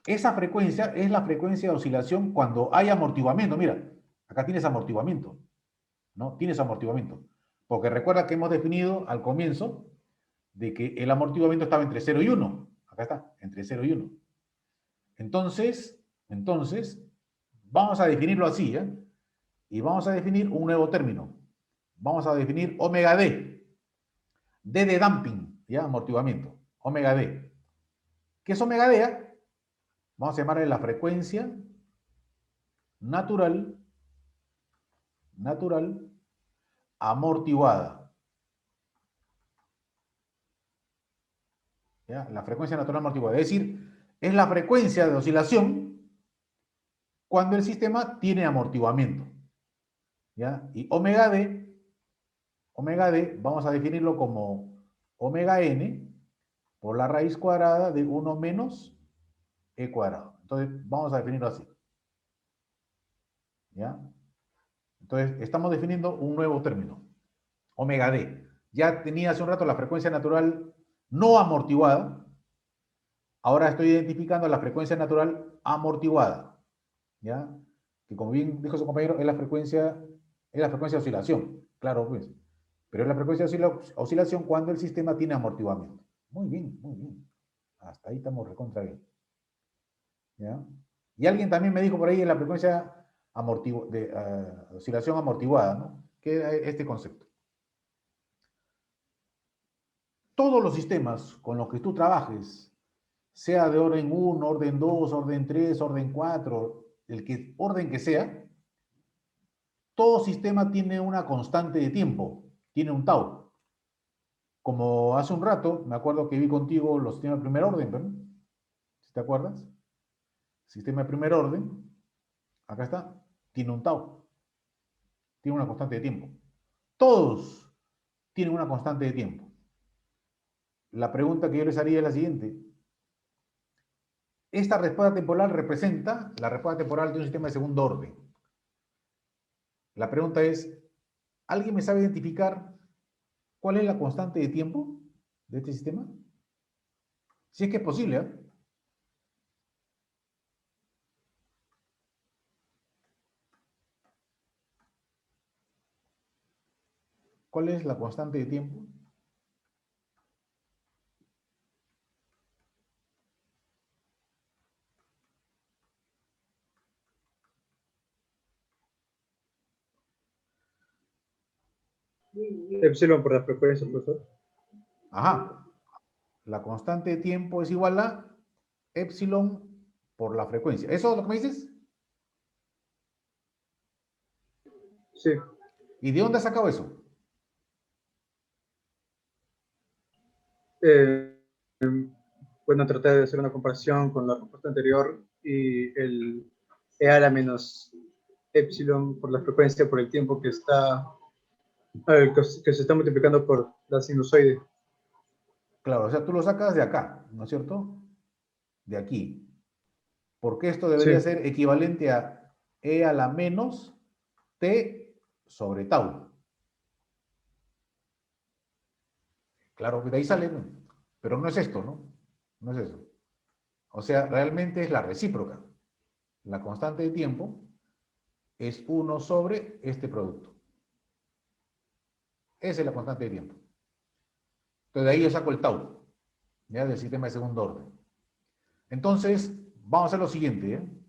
Esa frecuencia es la frecuencia de oscilación cuando hay amortiguamiento. Mira, acá tienes amortiguamiento, ¿no? Tienes amortiguamiento. Porque recuerda que hemos definido al comienzo de que el amortiguamiento estaba entre 0 y 1. Acá está, entre 0 y 1. Entonces, vamos a definirlo así, ¿ya? Y vamos a definir un nuevo término. Vamos a definir omega D. D de damping, ¿ya? Amortiguamiento. Omega D. ¿Qué es omega D? Vamos a llamarle la frecuencia natural amortiguada. ¿Ya? La frecuencia natural amortiguada. Es decir, es la frecuencia de oscilación cuando el sistema tiene amortiguamiento. ¿Ya? Y omega D, vamos a definirlo como omega n por la raíz cuadrada de 1 menos e cuadrado. Entonces, vamos a definirlo así. ¿Ya? Entonces, estamos definiendo un nuevo término. Omega D. Ya tenía hace un rato la frecuencia natural no amortiguada. Ahora estoy identificando la frecuencia natural amortiguada. ¿Ya? Que como bien dijo su compañero, es la frecuencia de oscilación. Claro, pues. Pero es la frecuencia de oscilación cuando el sistema tiene amortiguamiento. Muy bien, muy bien. Hasta ahí estamos recontra bien. ¿Ya? Y alguien también me dijo por ahí en la frecuencia de oscilación amortiguada, ¿no? Que era este concepto. Todos los sistemas con los que tú trabajes, sea de orden 1, orden 2, orden 3, orden 4, orden que sea, todo sistema tiene una constante de tiempo, tiene un tau. como hace un rato, me acuerdo que vi contigo los sistemas de primer orden, ¿no? ¿Sí te acuerdas? Sistema de primer orden, acá está, tiene un tau, tiene una constante de tiempo. Todos tienen una constante de tiempo. La pregunta que yo les haría es la siguiente. Esta respuesta temporal representa la respuesta temporal de un sistema de segundo orden. La pregunta es, ¿alguien me sabe identificar cuál es la constante de tiempo de este sistema? Si es que es posible, ¿eh? ¿Cuál es la constante de tiempo? Epsilon por la frecuencia, profesor. Ajá. La constante de tiempo es igual a epsilon por la frecuencia. ¿Eso es lo que me dices? Sí. ¿Y de dónde has sacado eso? Bueno, traté de hacer una comparación con la respuesta anterior y el E a la menos epsilon por la frecuencia por el tiempo que está que se está multiplicando por la sinusoide. Claro, o sea, tú lo sacas de acá, ¿no es cierto? De aquí. Porque esto Sí, debería ser equivalente a e a la menos t sobre tau. Claro que de ahí sale, ¿no? Pero no es esto, ¿no? No es eso. O sea, realmente es la recíproca. La constante de tiempo es 1 sobre este producto. Esa es la constante de tiempo. Entonces de ahí yo saco el tau, ya del sistema de segundo orden. Entonces, vamos a hacer lo siguiente, ¿eh?